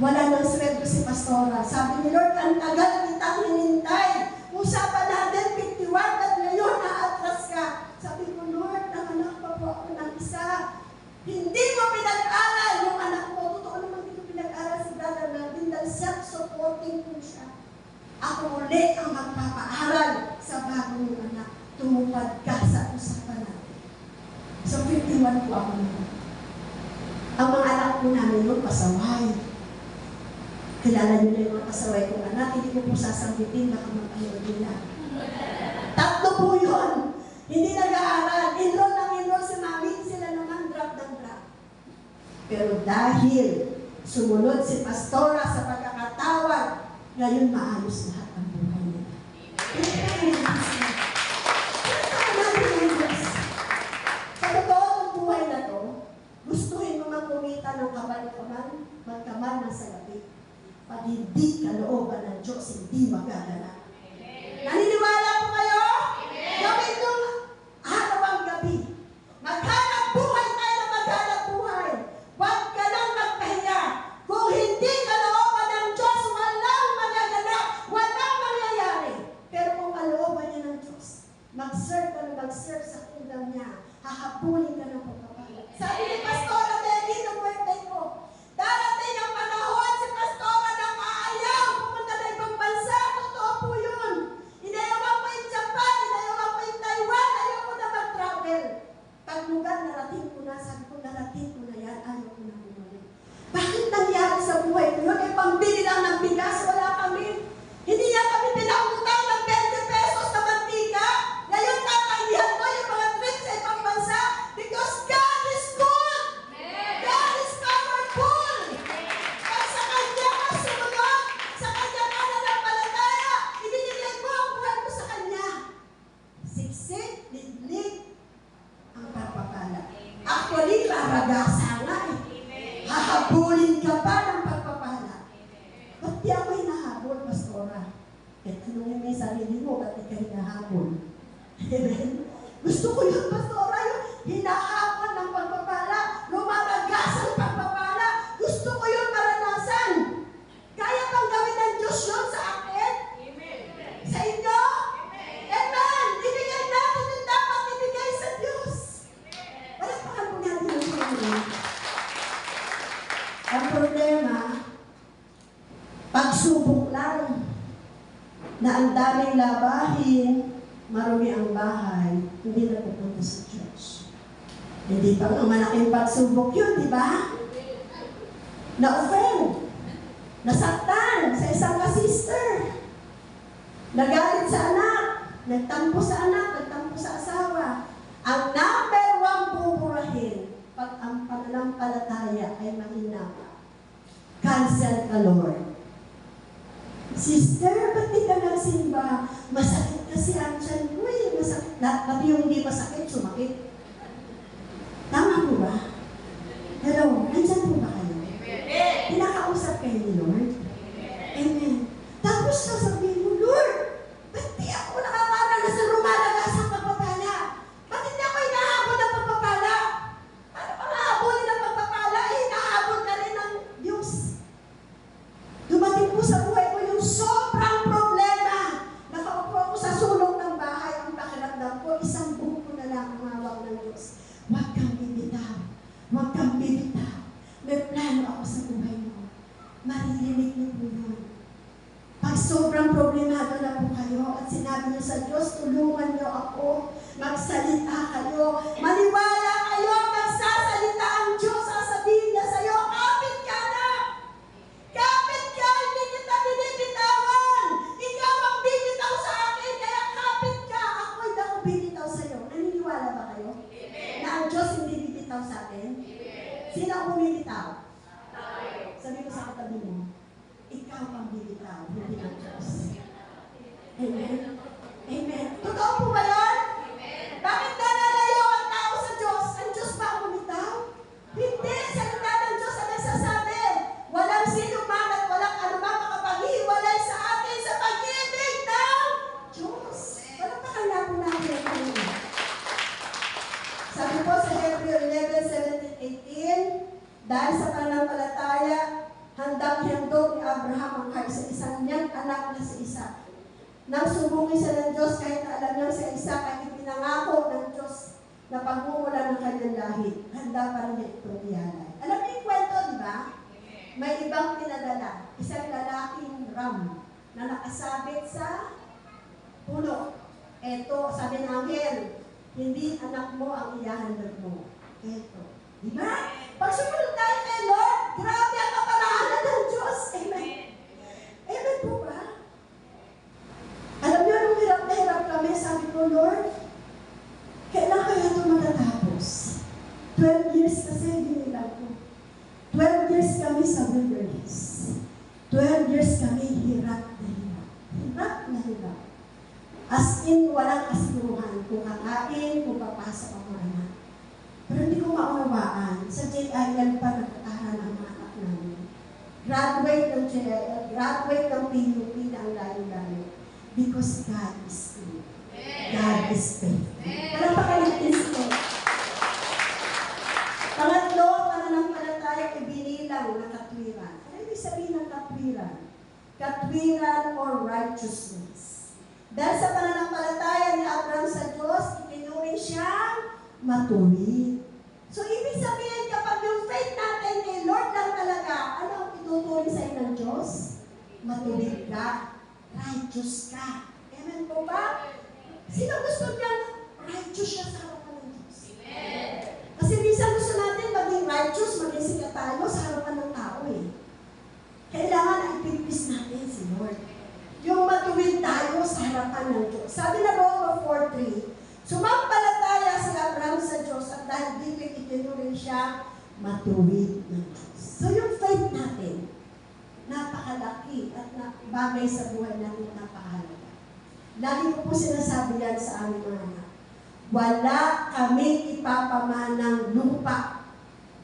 Wala nang sweldo si Pastora. Sabi ni Lord, ang tagal kitang hinintay. Usapan natin 51 at ngayon na-atras ka. Sabi ko, Lord, nanganak pa po ako ng isa. Hindi mo pinag-aral yung anak ko. Totoo naman hindi ko pinag-aral si Brother Melvin dahil self-supporting po siya. Ako ulit ang magpapaaral sa bagong anak. Tumupad ka sa usapan natin. So, 51 po ako naman. Ang mga anak po namin nun, pasaway. Kilala niyo na yung mga pasaway kong anak, hindi ko po sasambitin, baka mag-ayod nila. 3 po yun. Hindi nag-aaral. Enroll ng enroll si mami, sila naman drop ng drop. Pero dahil sumunod si Pastora sa pagkakatawag, ngayon maayos lahat ang buhay nila. Sa totoo ng buhay na to, gustuhin mo kumita ng kabal-kaman, magkaman ng salapi. Pag hindi kalooban ng Diyos, hindi magaganap. Naniniwala po kayo? Gawin nung araw ang gabi. Maghanap buhay tayo na maghanap buhay. Huwag ka lang magpahinga. Kung hindi kalooban ng Diyos, walang magaganap, walang mangyayari. Pero kung kalooban niya ng Diyos, mag-serve ka na mag-serve sa kingdom niya, hahabulin ka ng pagpapala. Sabi ni Pastora Debbie ng birthday ko, darating ang panahon si Pastora na maayaw pumunta na ibang bansa. Totoo po yun. Inayawan ko yung Japan, inayawan ko yung Taiwan, ayaw ko na mag-travel. Pag lugar, narating ko na, sabi ko, narating ko na yan, ayaw ko na bumalik. Bakit nangyari sa buhay ko yun? Pambili lang ng bigas, wala kami. Hindi niya kami pinautang ng 20 pesos na mantika. Ngayon, tatanggihan ko yung mga trips sa ibang bansa because God is good. God is powerful. Pag sa Kanya ka sumunod, sa Kanya ka nanampalataya, ibinigay mo ang buhay mo sa Kanya. Siksik, liglig, ang pagpapala. Actually, raragasa nga eh. Hahabulin ka pa ng pagpapala. Ba't di ako hinahabol, Pastora? Eh, tanongin mo yung sarili mo, ba't di ka hinahabol? Amen? Gusto ko yung Pastora, yung hinahabol ng pagpapala, lumaragas ang pagpapala. Gusto ko yung maranasan. Kaya bang gawin ng Diyos yun sa akin? Sa inyo? Amen! Ibigay natin yung dapat ibigay sa Diyos. Wala pa ka po natin yung sarili. Ang problema, pagsubok lang na ang daming labahin, marumi ang bahay, hindi na pupunta sa church. Hindi pa ang malaking pagsubok yun, di ba? Na-offend, nasaktan sa isang ka-sister, nagalit sa anak, nagtampo sa anak, nagtampo sa asawa. Ang number one buburahin pag ang pananampalataya ay mahina. Cancel ka, Lord. Sister, ba't di ka nagsimba? Masakit kasi ang tiyan ko eh. Masakit. Pati yung hindi masakit, sumakit. Tama po ba? Hello, nandyan po ba kayo? Pinakausap kayo ni Lord? Amen. Tapos sasabihin mo, Lord, ba't di ako nakakaranas na rumalagas ang pagpapala? Ba't hindi ako hinahabol ng pagpapala? Paano pa mahabulin ng pagpapala? Eh, hinahabol ka rin ng Diyos. Dumating po sa buhay ko yung sobrang problema. Nakaupo ako sa sulong ng bahay. Ang pakiramdam ko, isang buko na lang ang hawak ng Diyos. Huwag kang bibitaw. Huwag kang bibitaw. May plano ako sa buhay mo. Maririnig niyo po yun. Pag sobrang problemado na po kayo at sinabi niyo sa Diyos, tulungan niyo ako, magsalita kayo, maniwala kayo, magsasalita ang Diyos, sasabihin niya sa iyo, kapit ka na! Kapit ka! Hindi kita binibitawan! Ikaw ang bibitaw sa akin, kaya kapit ka! Ako hindi ako bibitaw sa iyo. Naniniwala ba kayo? Na ang Diyos hindi bibitaw sa atin? Sino ang bumibitaw? Sabi ko sa katabi mo, ikaw ang bibitaw, hindi ang Diyos. Amen? Amen. Totoo po ba yan? Bakit nanalayo ang tao sa Diyos? Ang Diyos ba ang bumitaw? Hindi. Salita ng Diyos ang nagsasabi. Walang sino man at walang anumang makapaghiwalay sa atin sa pag-ibig ng Diyos. Walang pakala po natin. Sabi po sa Hebrew 11:17-18, dahil sa pananampalataya, handang-handog ni Abraham ang kaisa-isang niyang anak na si Isaac. Nang sumbungin siya ng Diyos kahit na alam niya sa Isaac ay ipinangako ng Diyos na pagmumula ng kanyang lahi, handa pa rin niya ito iyalay. Alam niyo yung kwento, di ba? May ibang pinadala, isang lalaking ram na nakasabit sa puno. Eto, sabi ng anghel, hindi anak mo ang iyahandog mo. Eto. Di ba? Pag sumunod tayo kay Lord, grabe ang kapalaran ng Diyos. Amen. Amen po ba? Alam niyo, nung hirap na hirap kami, sabi ko, Lord, kailan kaya ito matatapos? 12 years kasi binilang ko. 12 years kami sa wilderness. 12 years kami hirap na hirap. Hirap na hirap. As in, walang asiguruhan kung kakain, kung papasok ang mga anak. Pero hindi ko maunawaan. Sa JIL pa nag-aaral ang mga anak namin. Graduate ng JIL, graduate ng PUP na ang layo-layo. Because God is good. God is faithful. Alam pa kayo natin sila. Pangatlo, pananampalataya ibinilang na katwiran. Ano ibig sabihin ng katwiran? Katwiran or righteousness. Dahil sa pananampalataya ni Abraham sa Diyos, itinuring siyang matuwid. So, ibig sabihin, kapag yung faith natin kay Lord lang talaga, ano ang ituturing sa ng Diyos? Matuwid ka. Righteous ka. Amen po ba? Sino gusto niya righteous siya sa harapan ng Diyos? Amen. Kasi minsan gusto natin maging righteous, maging sikat tayo sa harapan ng tao eh. Kailangan na ipipis natin si Lord. Yung matuwid tayo sa harapan ng Diyos. Sabi na Roma 4:3, sumampalataya si Abraham sa Diyos at dahil dito itinuring siya matuwid ng Diyos. So yung faith natin, napakalaki at bagay sa buhay natin napakahalaga. Lagi ko po sinasabi yan sa aming mga anak. Wala kaming ipapamanang lupa.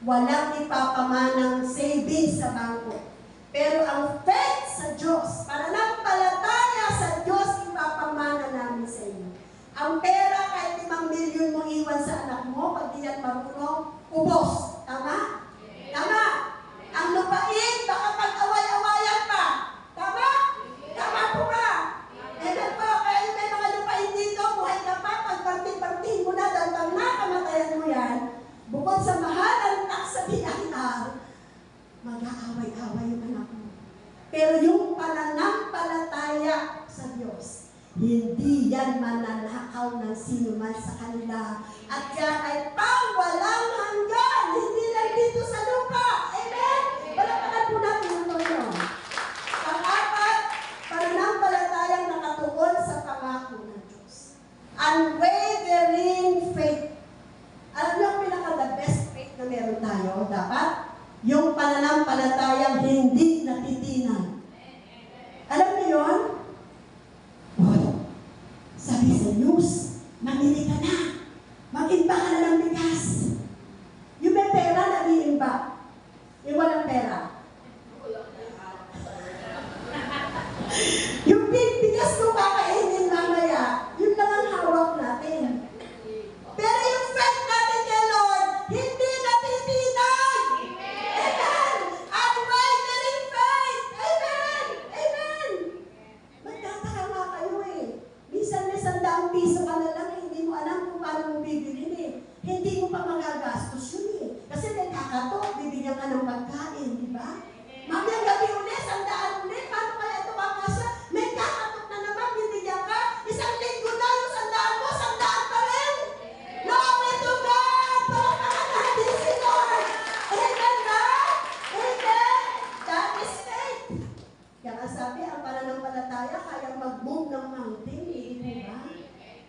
Walang ipapamanang savings sa bangko. Pero ang faith sa Diyos, pananampalataya sa Diyos, ipapamana namin sa inyo. Ang pera, kahit 5 milyon mo iwan sa anak mo, pag di yan marunong, ubos. Tama? Tama? Ang lupain, baka pag-away-awayan pa. Tama? Tama po ba? Amen po, kaya may mga lupain dito, buhay ka pa, pag-parting-parting mo na, dahil pag nakamatayan mo yan, bukod sa mahal ang tax sa BIR, mag-aaway-away yung anak mo. Pero yung pananampalataya sa Diyos, hindi yan mananakaw ng sino man sa kanila. At yan ay pangwalang hanggan, hindi lang dito sa lupa. Amen? Palapakan po natin ang Panginoon. Pang-apat, pananampalatayang nakatuon sa pangako ng Diyos. Unwavering faith. news. Mamili ka na. Mag-imba ka na ng bigas. Yung may pera, nag-iimba. Yung walang pera. Yung bigas mo kakainin mamaya, yun lang ang hawak natin. Pero yung faith natin kay Lord, hindi natitinag. Amen! Unwavering faith! Amen! Amen! Magtataka nga kayo eh. Minsan may 100 piso ka na lang, hindi mo alam kung paano mo bibilin eh. Hindi mo pa magagastos yun eh. Kasi may kakatok, bibigyan ka ng pagkain, di ba? Mamayang gabi ulit, 100 ulit, paano kaya ito kakasya? May kakatok na naman, bibigyan ka. Isang linggo na yung 100 mo, 100 pa rin. Glory to God! Palakpakan natin si Lord! Amen ba? Amen! That is faith. Kaya nga sabi, ang pananampalataya kaya mag-move ng mountain, di ba?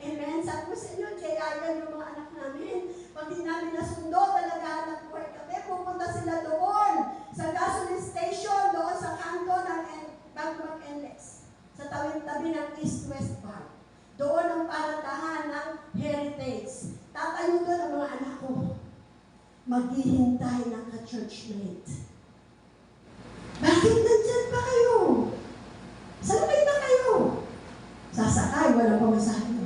Amen. Sabi ko sa inyo, Jayayan yung mga anak namin. Pag di namin nasundo, talaga anak buhay kami, pupunta sila doon sa gasoline station, doon sa kanto ng Bagmag NX. Sa tawid-tabi ng East-West Park. Doon ang paratahan ng Heritage. Tatayo doon ang mga anak ko. Maghihintay ng ka-churchmate. Bakit nandyan pa kayo? Salapay na kayo. Sasakay, walang pamasahe.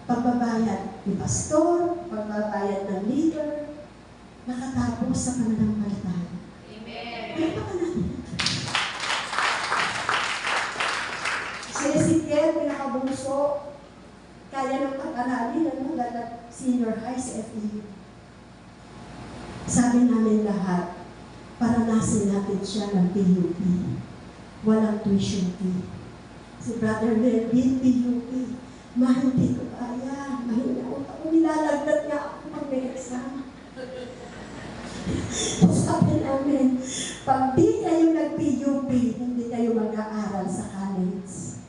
Pagbabayad ni pastor, pagbabayad ng leader, nakatapos sa pananampalataya. Amen. Pero pa natin. Si Ezekiel, pinakabunso, kaya ng pag-aralin ng mga senior high sa FEU. Sabi namin lahat, paranasin natin siya ng PUP. Walang tuition fee. Si Brother Melvin, PUP. Hindi ko kaya. Mahina ako. Nilalagdat nga ako pag may exam. Sabi namin, pag di kayo nag-PUP, hindi kayo mag-aaral sa college.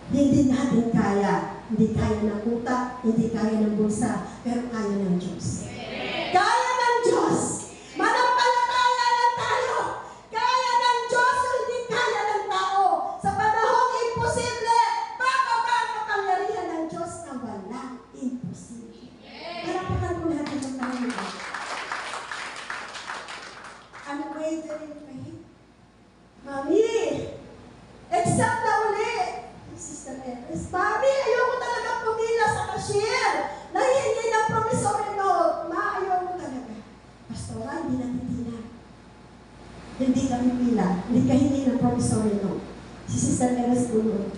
Hindi natin kaya. Hindi kaya ng utak, hindi kaya ng bulsa, pero kaya ng Diyos. Kaya ng Diyos! Manampalataya lang tayo! Kaya ng Diyos, hindi kaya ng tao. Sa panahong imposible, bababa ang kapangyarihan ng Diyos na walang imposible. Parapakan mo natin ang Panginoon. Unwavering faith. Mami, exam na uli. Sister Eres, Mami, ayoko talaga pumila sa cashier. Nahihingi ng promissory note. Ma, ayoko talaga. Pastora, hindi natitina. Hindi kami pila. Hindi ka hingi ng promissory note. Si Sister Eres Bulon.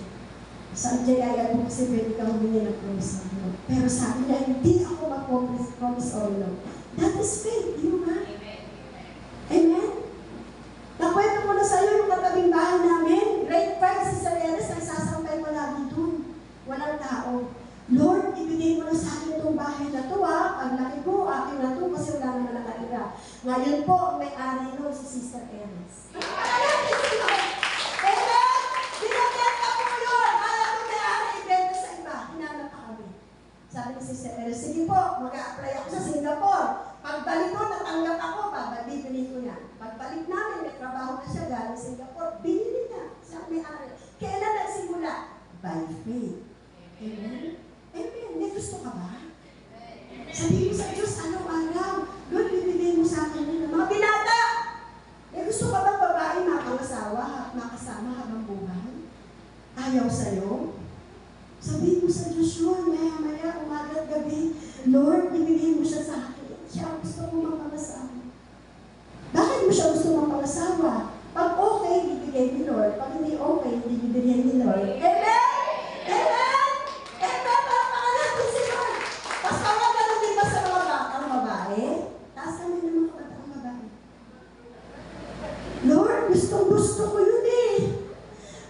Sa JIA po kasi pwede ka humingi ng promissory note. Pero sabi niya, hindi ako mag-promissory note. That is faith, di ba? Amen? Nakwento ko na sa iyo yung katabing bahay namin. Grade 5, Sister Eres, nagsasampay ko lagi dun. Walang tao. Lord, ibigay mo na sa akin itong bahay na ito, ha? Ang laki ko, akin na ito, kasi wala naman nakatira. Ngayon po, may-ari nun si Sister Eres. Amen! Binabenta po yun! Alam mo, may-ari, ibenta sa iba. Hinanap pa kami. Sabi ni Sister Eres, sige po, mag-a-apply ako sa Singapore. Pagbalik ko, natanggap ako, bibili ko na. Pagbalik namin, may trabaho na siya galing Singapore, binili na. Sabi may-ari. Kailan nagsimula? By faith. Amen? Amen. May gusto ka ba? Sabihin mo sa Diyos, araw-araw, Lord, bibigay mo sa akin yun. Mga binata! May gusto ka bang babae makangasawa, makasama habang buhay? Ayaw sa'yo? Sabihin mo sa Diyos yun, maya-maya, umaga at gabi, Lord, ibigay mo siya sa akin. Siya ang gusto mo mapangasawa. Bakit mo siya gusto mapangasawa? Pag okay, bibigay ni Lord. Pag hindi okay, hindi bibigay ni Lord. Amen? Amen? Amen? Palakpakan natin si Lord. Basta wag ka nang iba sa mga batang babae. Taas kami ng mga batang babae. Lord, gustong-gusto ko yun eh.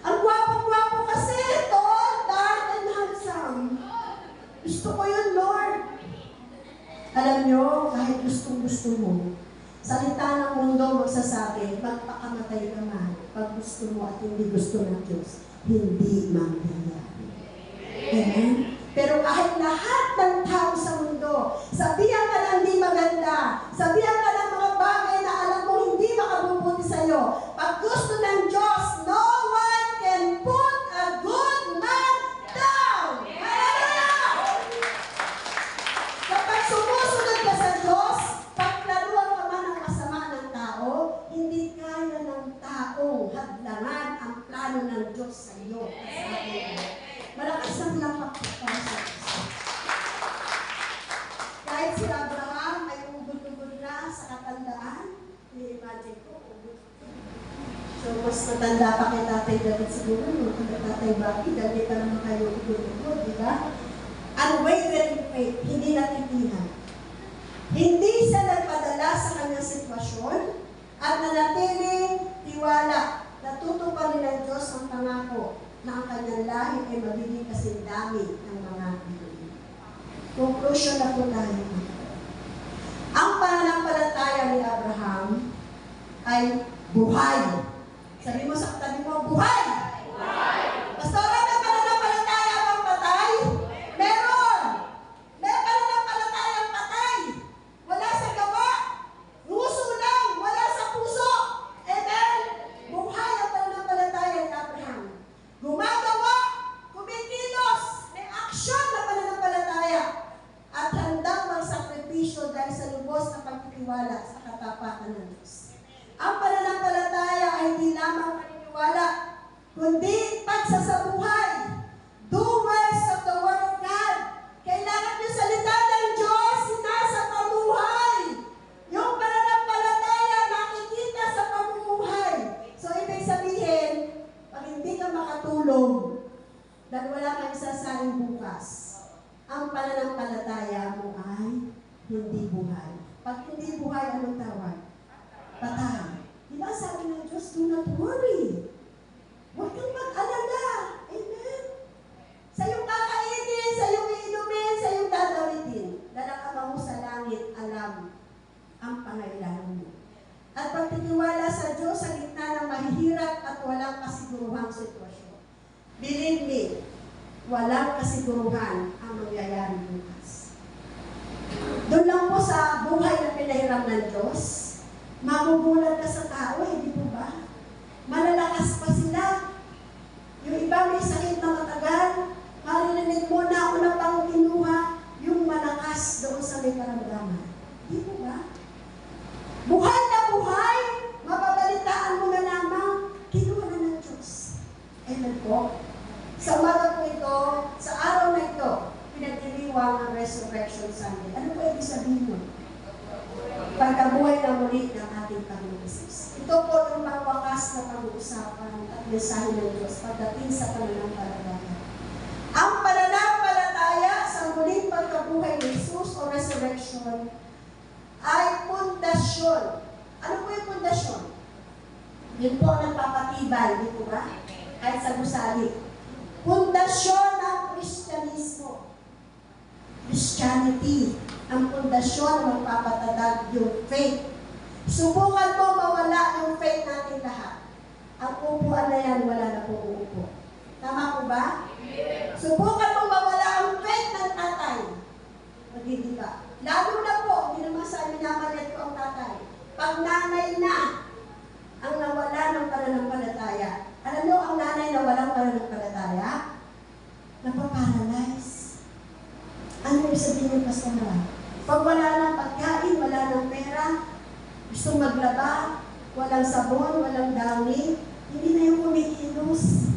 Ang gwapo-gwapo kasi. Tall, dark, and handsome. Gusto ko yun, Lord. Alam nyo, kahit gustong-gusto mo, salita ng mundo magsasabi, magpakamatay ka man, pag gusto mo at hindi gusto ng Diyos, hindi mangyayari. Amen? Pero kahit lahat ng tao sa mundo, sabihan ka na hindi maganda, sabihan ka ng mga bagay na alam mo hindi makabubuti sa'yo, pag gusto ng Diyos, no one can put a good man down. Hallelujah! iyo at sa akin. Malakas ang lapak para sa Diyos. Kahit si Abraham ay ugod-ugod na sa katandaan, i-imagine ko, ugod. So, mas matanda pa kay Tatay David siguro, no? Kay Tatay Baki, dahil ka naman kayo ugod-ugod, di ba? Unwavering faith, hindi natitihan. Hindi siya nagpadala sa kanyang sitwasyon at nanatiling tiwala na tutuparin ng Diyos ang pangako na ang kanyang lahi ay magiging kasing dami ng mga Pinoy. Conclusion na po tayo. Ang pananampalataya ni Abraham ay buhay. Sabi mo sa katabi mo, buhay! Buhay! Pastora, may pananampalataya bang patay? Meron! May pananampalataya ang patay. Wala sa gawa. Nguso lang, wala sa puso. Amen? Buhay ang pananampalataya ni Abraham. Gumagawa, kumikilos, may aksyon na pananampalataya. At handang magsakripisyo dahil sa lubos na pagtitiwala sa katapatan ng Diyos. Ang pananampalataya ay hindi lamang paniniwala, kundi pagsasabuhay. Doers of the Word of God. Kailangan yung salita ng Diyos nasa pamuhay. Yung pananampalataya nakikita sa pamumuhay. So, ibig sabihin, pag hindi ka makatulong, dahil wala kang isasaing bukas, ang pananampalataya mo ay hindi buhay. Pag hindi buhay, anong tawag? Patay. Diba sabi ng Diyos, do not worry. Huwag kang mag-alala. Amen? Sa iyong kakainin, sa iyong iinumin, sa iyong gagamitin. Dahil ang Ama mo sa langit, alam ang pangailangan mo. At pagtitiwala sa Diyos sa gitna ng mahihirap at walang kasiguruhang sitwasyon. Believe me, walang kasiguruhan ang mangyayari bukas. Doon lang po sa buhay na pinahiram ng Diyos, magugulat ka sa tao, hindi po ba? Malalakas pa sila. Yung iba may sakit na matagal, maririnig mo na una pang kinuha yung malakas doon sa may karamdaman. Hindi po ba? Buhay na buhay, mapabalitaan mo na lamang, kinuha na ng Diyos. Amen po. Sa umaga po ito, sa araw na ito, pinagdiriwang ang Resurrection Sunday. Ano po ibig sabihin mo? Pagkabuhay na muli ng ating Panginoon Jesus. Ito po yung pangwakas na pag-uusapan at mensahe ng Diyos pagdating sa pananampalataya. Ang pananampalataya sa muling pagkabuhay ni Jesus o resurrection ay pundasyon. Ano po yung pundasyon? Yun po ang nagpapatibay, di po ba? Kahit sa gusali. Pundasyon ng Kristyanismo. Christianity. Ang pundasyon na magpapatatag yung faith. Subukan mo mawala yung faith natin lahat. Ang upuan na yan, wala na po uupo. Tama po ba? Subukan mo mawala ang faith ng tatay. Magiging ka. Lalo na po, hindi naman sa minamalit ko ang tatay. Pag nanay na ang nawala ng pananampalataya. Alam niyo, ang nanay na walang pananampalataya, napaparalyze. Ano yung sabihin ng pastora? Pag wala ng pagkain, wala ng pera, gusto maglaba, walang sabon, walang dami, hindi na yung kumikilos.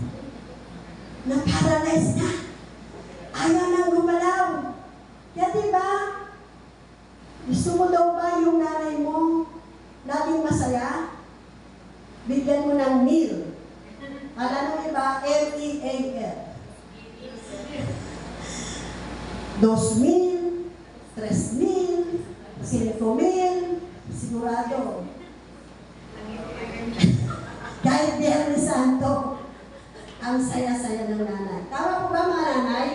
Na-paralyze na. Ayaw nang gumalaw. Kaya diba, gusto mo daw ba yung nanay mo laging masaya? Bigyan mo ng meal. Alam mo iba, M-E-A-L. 2,000, 3,000, 5,000, sigurado. Kahit Biyernes Santo, ang saya-saya ng nanay. Tama po ba mga nanay?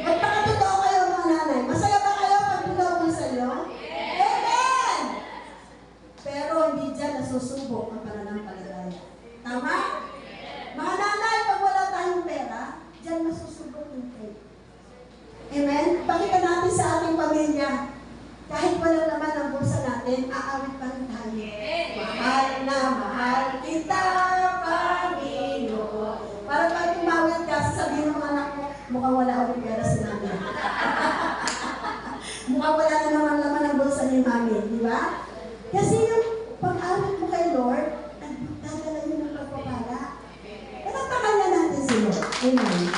Magpakatotoo kayo mga nanay. Masaya ba kayo pag tulog sa inyo? Amen! Pero hindi dyan nasusubok ang pananampalataya. Tama? Mga nanay, pag wala tayong pera, dyan nasusubok yung faith. Amen? Pakita natin sa ating pamilya. Kahit walang naman ang bulsa natin, aawit pa rin tayo. Mahal na mahal kita, Panginoon. Para pag tumawit ka, sasabihin ng anak mo, mukhang wala ulit pera si mami. Mukhang wala na naman laman ang bulsa ni mami, di ba? Kasi yung pag-awit mo kay Lord, nagdadala yun ng pagpapala. Natapakan na natin si Lord. Amen.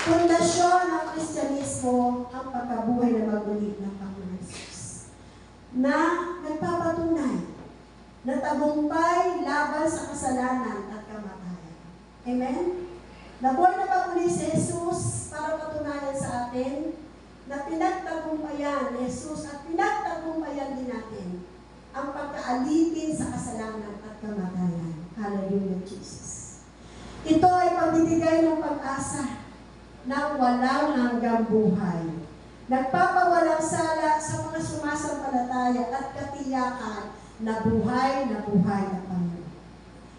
Pundasyon ng Kristyanismo ang pagkabuhay na magulit ng Panginoon Jesus na nagpapatunay na tagumpay laban sa kasalanan at kamatayan. Amen? Nabuhay na magulit si Jesus para patunayan sa atin na pinagtagumpayan ni Jesus at pinagtagumpayan din natin ang pagkaalipin sa kasalanan at kamatayan. Hallelujah, Jesus. Ito ay pagbibigay ng pag-asa ng walang hanggang buhay. Nagpapawalang sala sa mga sumasampalataya at katiyakan na buhay na Panginoon.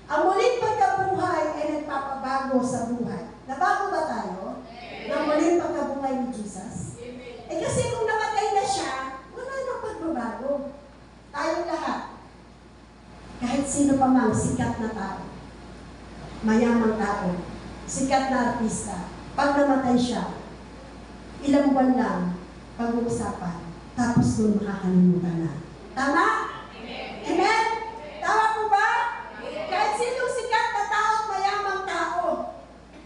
Ang muling pagkabuhay ay nagpapabago sa buhay. Nabago ba tayo? Ng muling pagkabuhay ni Jesus? Eh kasi kung namatay na siya, wala nang pagbabago. Tayong lahat. Kahit sino pa mang sikat na tao, mayamang tao, sikat na artista, pag namatay siya, ilang buwan lang pag-uusapan, tapos doon makakalimutan na. Tama? Amen? Tama po ba? Kahit sinong sikat na tao at mayamang tao,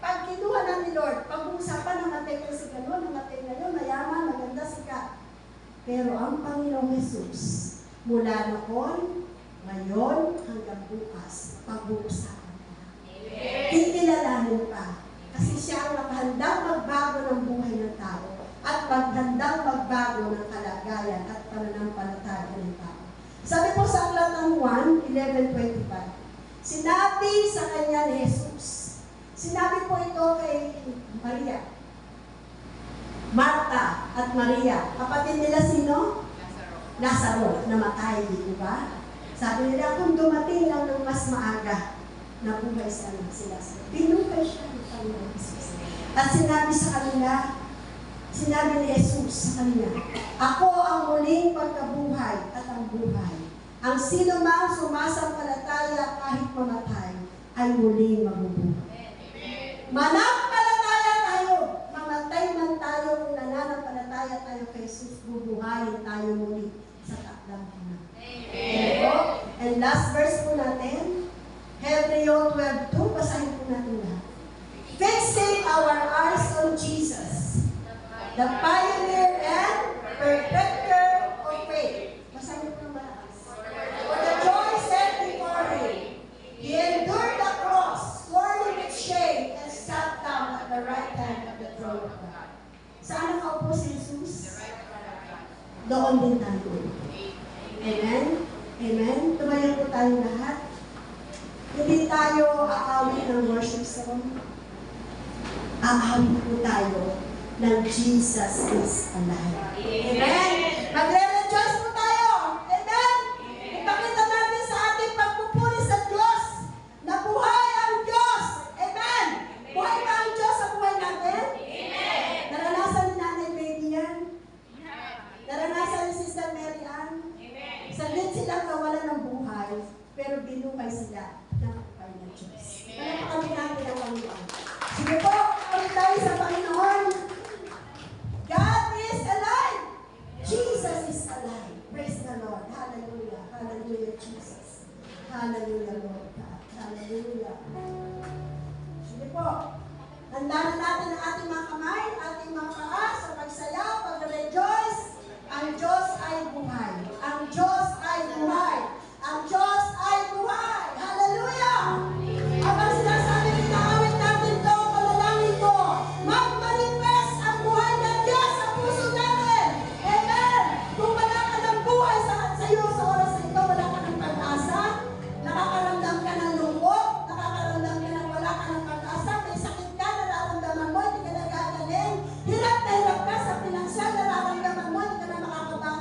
pag kinuha na ni Lord, pag-uusapan, namatay ko si gano'n, namatay ngayon, mayaman, maganda, sikat. Pero ang Panginoong Jesus, mula noon, ngayon, hanggang bukas, pag-uusapan pa. Kikilalanin pa. Kasi siya ang nakahandang magbago ng buhay ng tao at maghandang magbago ng kalagayan at pananampalataya ng tao. Sabi po sa aklat ng Juan 11:25, sinabi sa kanya ni Jesus, sinabi po ito kay Maria, Marta at Maria. Kapatid nila sino? Lazaro, namatay, di ba? Sabi nila, kung dumating lang ng mas maaga, nabuhay si Lazaro. Binuhay siya ng Panginoon Jesus. At sinabi sa kanila, sinabi ni Jesus sa kanila, ako ang muling pagkabuhay at ang buhay. Ang sino mang sumasampalataya kahit mamatay, ay muling mabubuhay. Manampalataya tayo, mamatay man tayo, kung nananampalataya tayo kay Jesus, bubuhayin tayo muli sa takdang Panginoon. And last verse po natin, Hebreo 12:2, basahin po natin lahat. Fixing our eyes on Jesus, the pioneer and perfecter of faith. Basahin po ng malakas. For the joy set before him, he endured the cross, scorning its shame, and sat down at the right hand of the throne of God. Saan nakaupo si Jesus? Doon din tayo. Amen? Amen? Tumayo po tayo lahat. Hindi tayo aawit ng worship song. Aawit po tayo ng Jesus is alive. Amen? Magre-rejoice po tayo. Amen? Ipakita natin sa ating pagpupuri sa Diyos na buhay ang Diyos. Amen? Buhay ba ang Diyos sa buhay natin? Amen? Naranasan ni Nanay Baby yan? Naranasan ni Sister Mary Ann? Saglit silang nawalan ng buhay, pero binuhay sila ng kapal ng Diyos. Kaya kami natin ang Panginoon. Sige po, kami tayo sa Panginoon. God is alive. Jesus is alive. Praise the Lord. Hallelujah. Hallelujah, Jesus. Hallelujah, Lord God. Hallelujah. Sige po. Tandaan natin ang ating mga kamay, ating mga paa sa pagsayaw, pag-rejoice. Ang Diyos ay buhay. Ang Diyos ay buhay. Ang Diyos ay buhay. Hallelujah! Habang sinasabi ng awit natin ito, panalangin ko, mag-manifest ang buhay ng Diyos sa puso natin. Amen! Kung wala ka ng buhay sa iyo sa oras na ito, wala ka ng pag-asa, nakakaramdam ka ng lungkot, nakakaramdam ka ng wala ka ng pag-asa, may sakit ka, nararamdaman mo, hindi ka nagagaling, hirap na hirap ka sa pinansyal, nararamdaman mo, hindi ka na makakabangon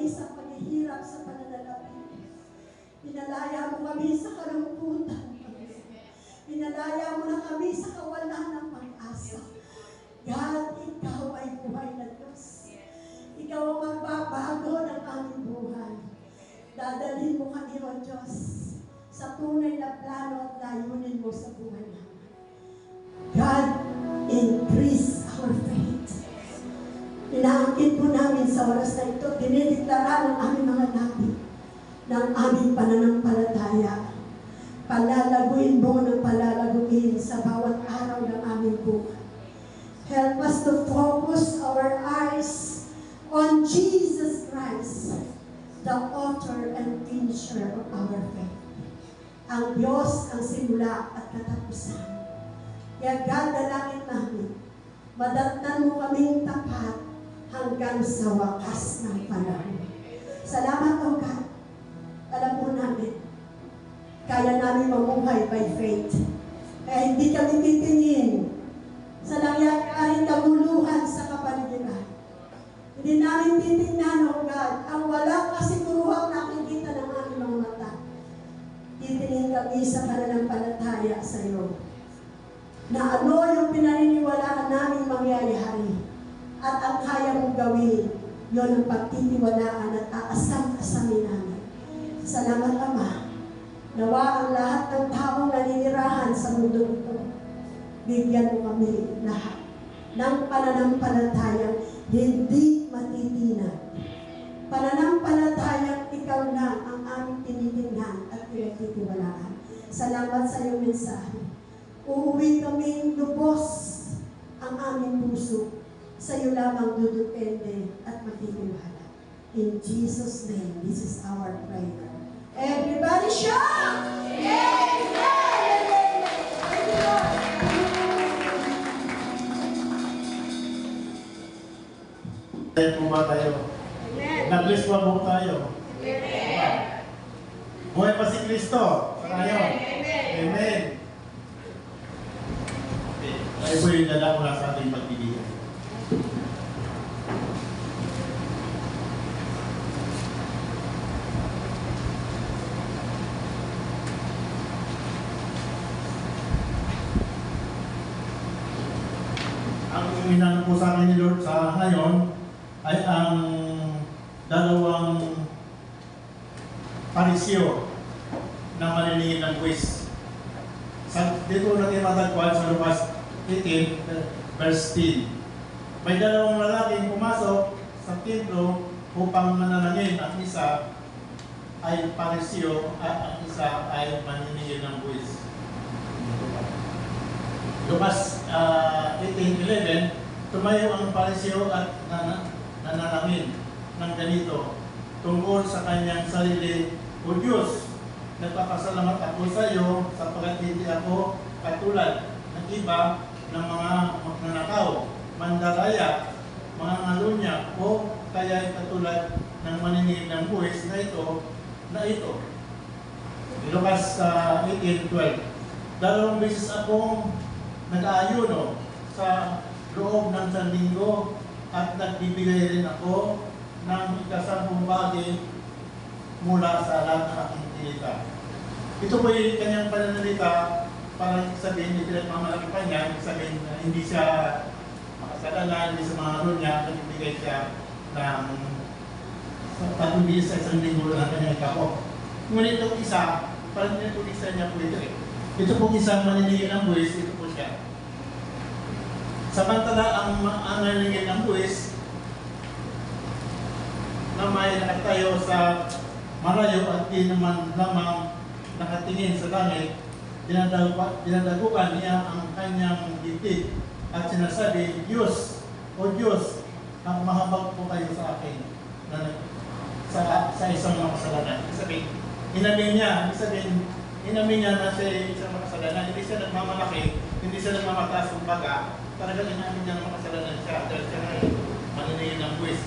kami sa paghihirap sa pananalapi. Pinalaya mo kami sa kalungkutan. Pinalaya mo na kami sa kawalan ng pag-asa. God, Ikaw ay buhay na Diyos. Ikaw ang magbabago ng aming buhay. Dadalhin mo kami, O Diyos, sa tunay na plano at layunin mo sa buhay namin. God, increase our faith. Inaangkin po namin sa oras na ito, dinideklara ng aming mga nabi ng aming pananampalataya. Palalaguin mo ng palalaguin sa bawat araw ng aming buhay. Help us to focus our eyes on Jesus Christ, the author and finisher of our faith. Ang Diyos ang simula at katapusan. Kaya God, dalangin namin, madatnan mo kaming tapat hanggang sa wakas ng panahon. Salamat, O God. Alam po namin, kaya namin mamuhay by faith. Kaya hindi kami titingin sa nangyayaring kabuluhan sa kapaligiran. Hindi namin titingnan, O God, ang walang kasiguruhang nakikita ng aming mga mata. Titingin kami sa pananampalataya sa iyo. Na ano yung pinaniniwalaan namin mangyayari at ang kaya mong gawin, yun ang pagtitiwalaan at aasam-asamin namin. Salamat, Ama. Nawa ang lahat ng taong naninirahan sa mundo ito. Bigyan mo kami lahat ng pananampalatayang hindi matitinag. Pananampalatayang ikaw na ang aming tinitingnan at pinagtitiwalaan. Salamat sa iyong mensahe. Uuwi kaming lubos ang aming puso. Sa iyo lamang dudepende at matitiwala. In Jesus' name, this is our prayer. Everybody shout! Amen! Thank you, Lord. Tayo po ba tayo? Amen. Na-bless pa po tayo. Amen. Buhay pa si Kristo. Tayo. Amen. Amen. Okay. Tayo po yung dala mula sa ating pagpilihan. Ang minano po sa akin ni Lord sa ngayon ay ang dalawang parisyo na maniningil ng quiz. Dito natin matagpuan sa Lucas 18, verse 10. May dalawang lalaking pumasok sa templo upang manalangin. Ang isa ay parisyo at ang isa ay maniningil ng quiz. Lucas 18:11, tumayo ang parisyo at nanalangin ng ganito tungkol sa kanyang sarili. O Diyos, nagpapasalamat ako sa iyo sapagkat hindi ako katulad ng iba ng mga magnanakaw, mandaraya, mga ngalunya o kaya katulad ng maniningil ng buwis na ito. Lucas 18:12. Dalawang beses akong nag-aayuno sa loob ng isang linggo at nagbibigay rin ako ng ikasampung bagay mula sa lahat ng aking kinita. Ito po yung kanyang pananalita para sabihin, ipinagmamalaki pa niya, sabihin na hindi siya makasalanan, hindi sa mga niya, nagbibigay siya ng patulis sa isang linggo ng kanyang kapok. Ngunit itong isa, parang pinatulisa niya po ito eh. Ito pong isang maniningil ng buwis, ito po siya. Samantala ang maniningil ng buwis na may nakatayo sa malayo at di naman lamang nakatingin sa langit, dinadagukan niya ang kanyang dibdib at sinasabi, Diyos, O Diyos, ang mahabag po kayo sa akin na sa isang makasalanan. Sabihin, inamin niya na siya isang makasalanan, hindi siya nagmamalaki, hindi siya nagmamataas ng baga, talagang inamin niya na makasalanan siya dahil siya ay maniningil ng buwis.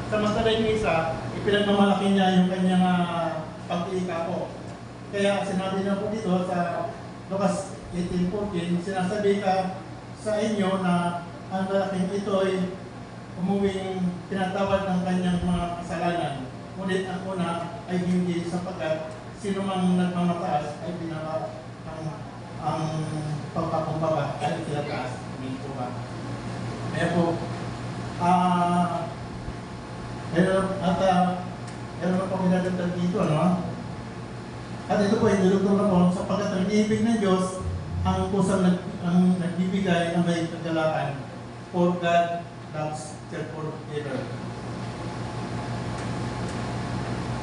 Samantala yung isa, ipinagmamalaki niya yung kanyang pag-iika po. Kaya sinabi niya po dito sa Lucas 18:14, sinasabi ka sa inyo na ang lalaking ito ay, o umuwing tinatawad ng kanyang mga kasalanan. Ngunit ang una ay hindi, sapagkat sino mang nagmamataas ay ang pagpakumbaba ay tinataas. Amen po ba? Kaya po, meron po kinagandang dito, ano? At ito po ay nilugtong na po sapagkat ang iniibig ng Diyos ang kusang nagbibigay ng may kagalakan, for God loves therefore giver.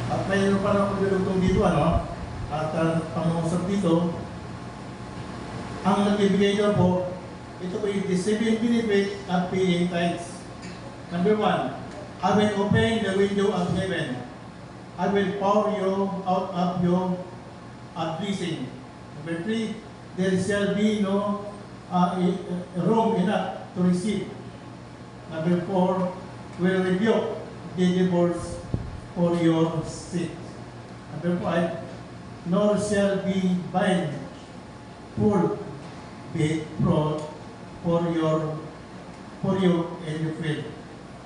At mayroon pa na po nilugtong dito, ano? At pangungusap dito, ang nagbibigay daw po, ito po yung the 7 benefits of paying tithes. Number 1, I will open the window of heaven. I will pour you out of your blessing. Number 3, there shall be no room enough to receive. Number 4, will rebuke the divorce for your sake. Number 5, nor shall be bind full be fraud for you and your faith.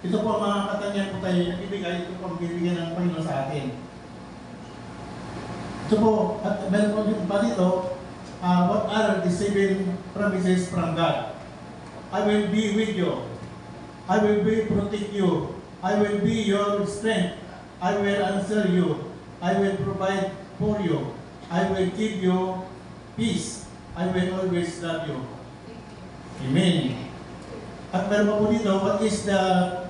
Ito po ang mga katangian po tayo nagbibigay, ito po ang bibigyan ng Panginoon sa atin. Ito po, at meron po pa dito, what are the 7 promises from God? I will be with you. I will protect you. I will be your strength. I will answer you. I will provide for you. I will give you peace. I will always love you. Amen. At meron pa po dito, what is the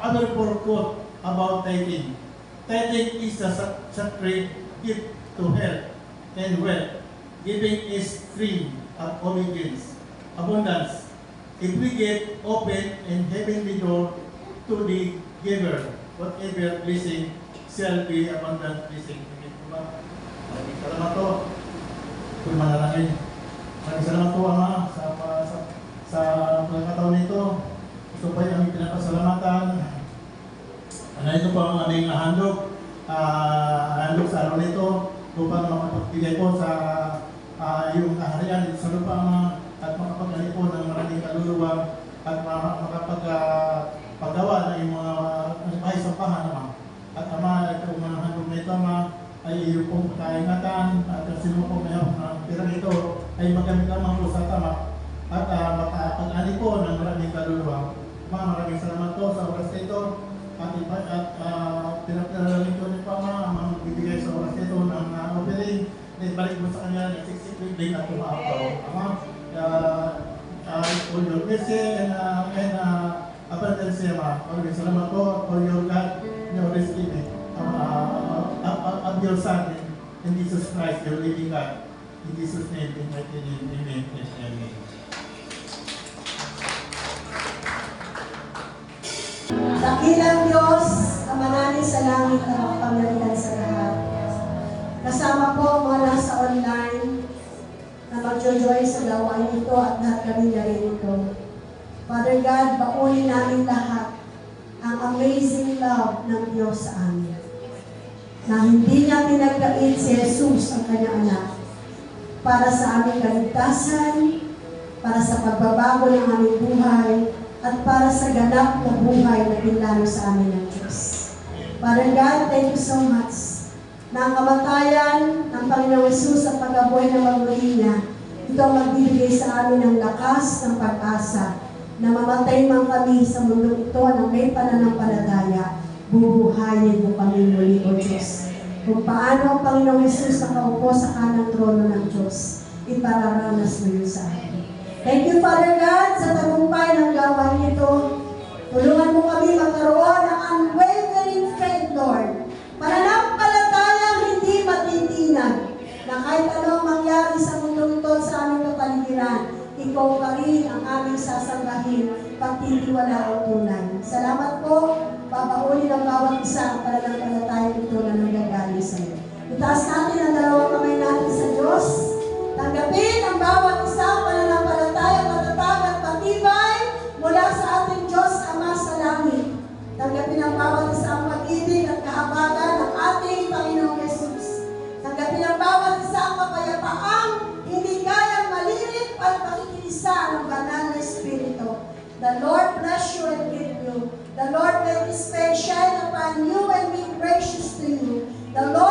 other quote about tithing? Tithing is a sacred gift to health and wealth. Giving is free of origins, abundance. If we get open and heavenly door to the giver, whatever blessing shall be abundant blessing. Maraming salamat po. Kung manalangin. Maraming salamat po, Ama, sa pagkakataon nito. Gusto po yung aming pinapasalamatan. Ito po ang aming handog sa araw nito upang makapagbigay po sa yung kaharian dito sa lupa, Ama, at makapagani po ng maraming kaluluwa at makapagpagawa ng yung mga ay sampahan, Ama. At Ama, ito mga handog na ito, Ama, ay iyo pong kaingatan at sino po may hawak ng pira nito ay magamit lamang po sa tama at makapag-ani po ng maraming kaluluwa. Maraming salamat po sa oras nito at pinapinaraling ko niyo pa ang magbibigay sa oras nito ng offering na ibalik mo sa kanya ng 60 din at tumakaw. Ama, for your mercy and abundance, Ama. Maraming salamat po for your God, your receiving of your Son in Jesus Christ, your living God. In Jesus' name, in my name, amen and amen. Dakilang Diyos, Ama namin sa langit at makapangyarihan sa lahat. Kasama po mga nasa online na mag-join sa gawain ito at lahat kami na rin ito. Father God, baunin namin lahat ang amazing love ng Diyos sa amin. Na hindi niya pinagkait si Jesus ang kanyang anak para sa aming kaligtasan, para sa pagbabago ng aming buhay, at para sa ganap na buhay na pinlano sa amin ng Diyos. Father God, thank you so much na ang kamatayan ng Panginoong Jesus at pagkabuhay ng magmuli niya, ito ang magbibigay sa amin ng lakas ng pag-asa na mamatay man kami sa mundo ito na may pananampalataya, bubuhayin mo kami muli, O Diyos. Kung paano ang Panginoong Jesus nakaupo sa kanang trono ng Diyos, ipararanas mo yun sa amin. Thank you, Father God, sa tagumpay ng gawain ito. Tulungan mo kami magkaroon ng unwavering faith, Lord. Pananampalatayang hindi matintinag na kahit anong mangyari sa mundo ito sa aming kapaligiran, ikaw pa rin ang aming sasambahin, pagtitiwala o tunay. Salamat po, babaulin ang bawat isa ang pananampalatayang ito na nanggagaling sa iyo. Itaas natin ang dalawang kamay natin sa Diyos. Tanggapin ang bawat isang pananampalataya, matatag at matibay mula sa ating Diyos Ama sa langit. Tanggapin ang bawat isang pag-ibig at kahabagan ng ating Panginoong Jesus. Tanggapin ang bawat isang kapayapaang hindi kayang malilit at makikinisa ng banal na Espiritu. The Lord bless you and keep you. The Lord make His face shine upon you and be gracious to you. The Lord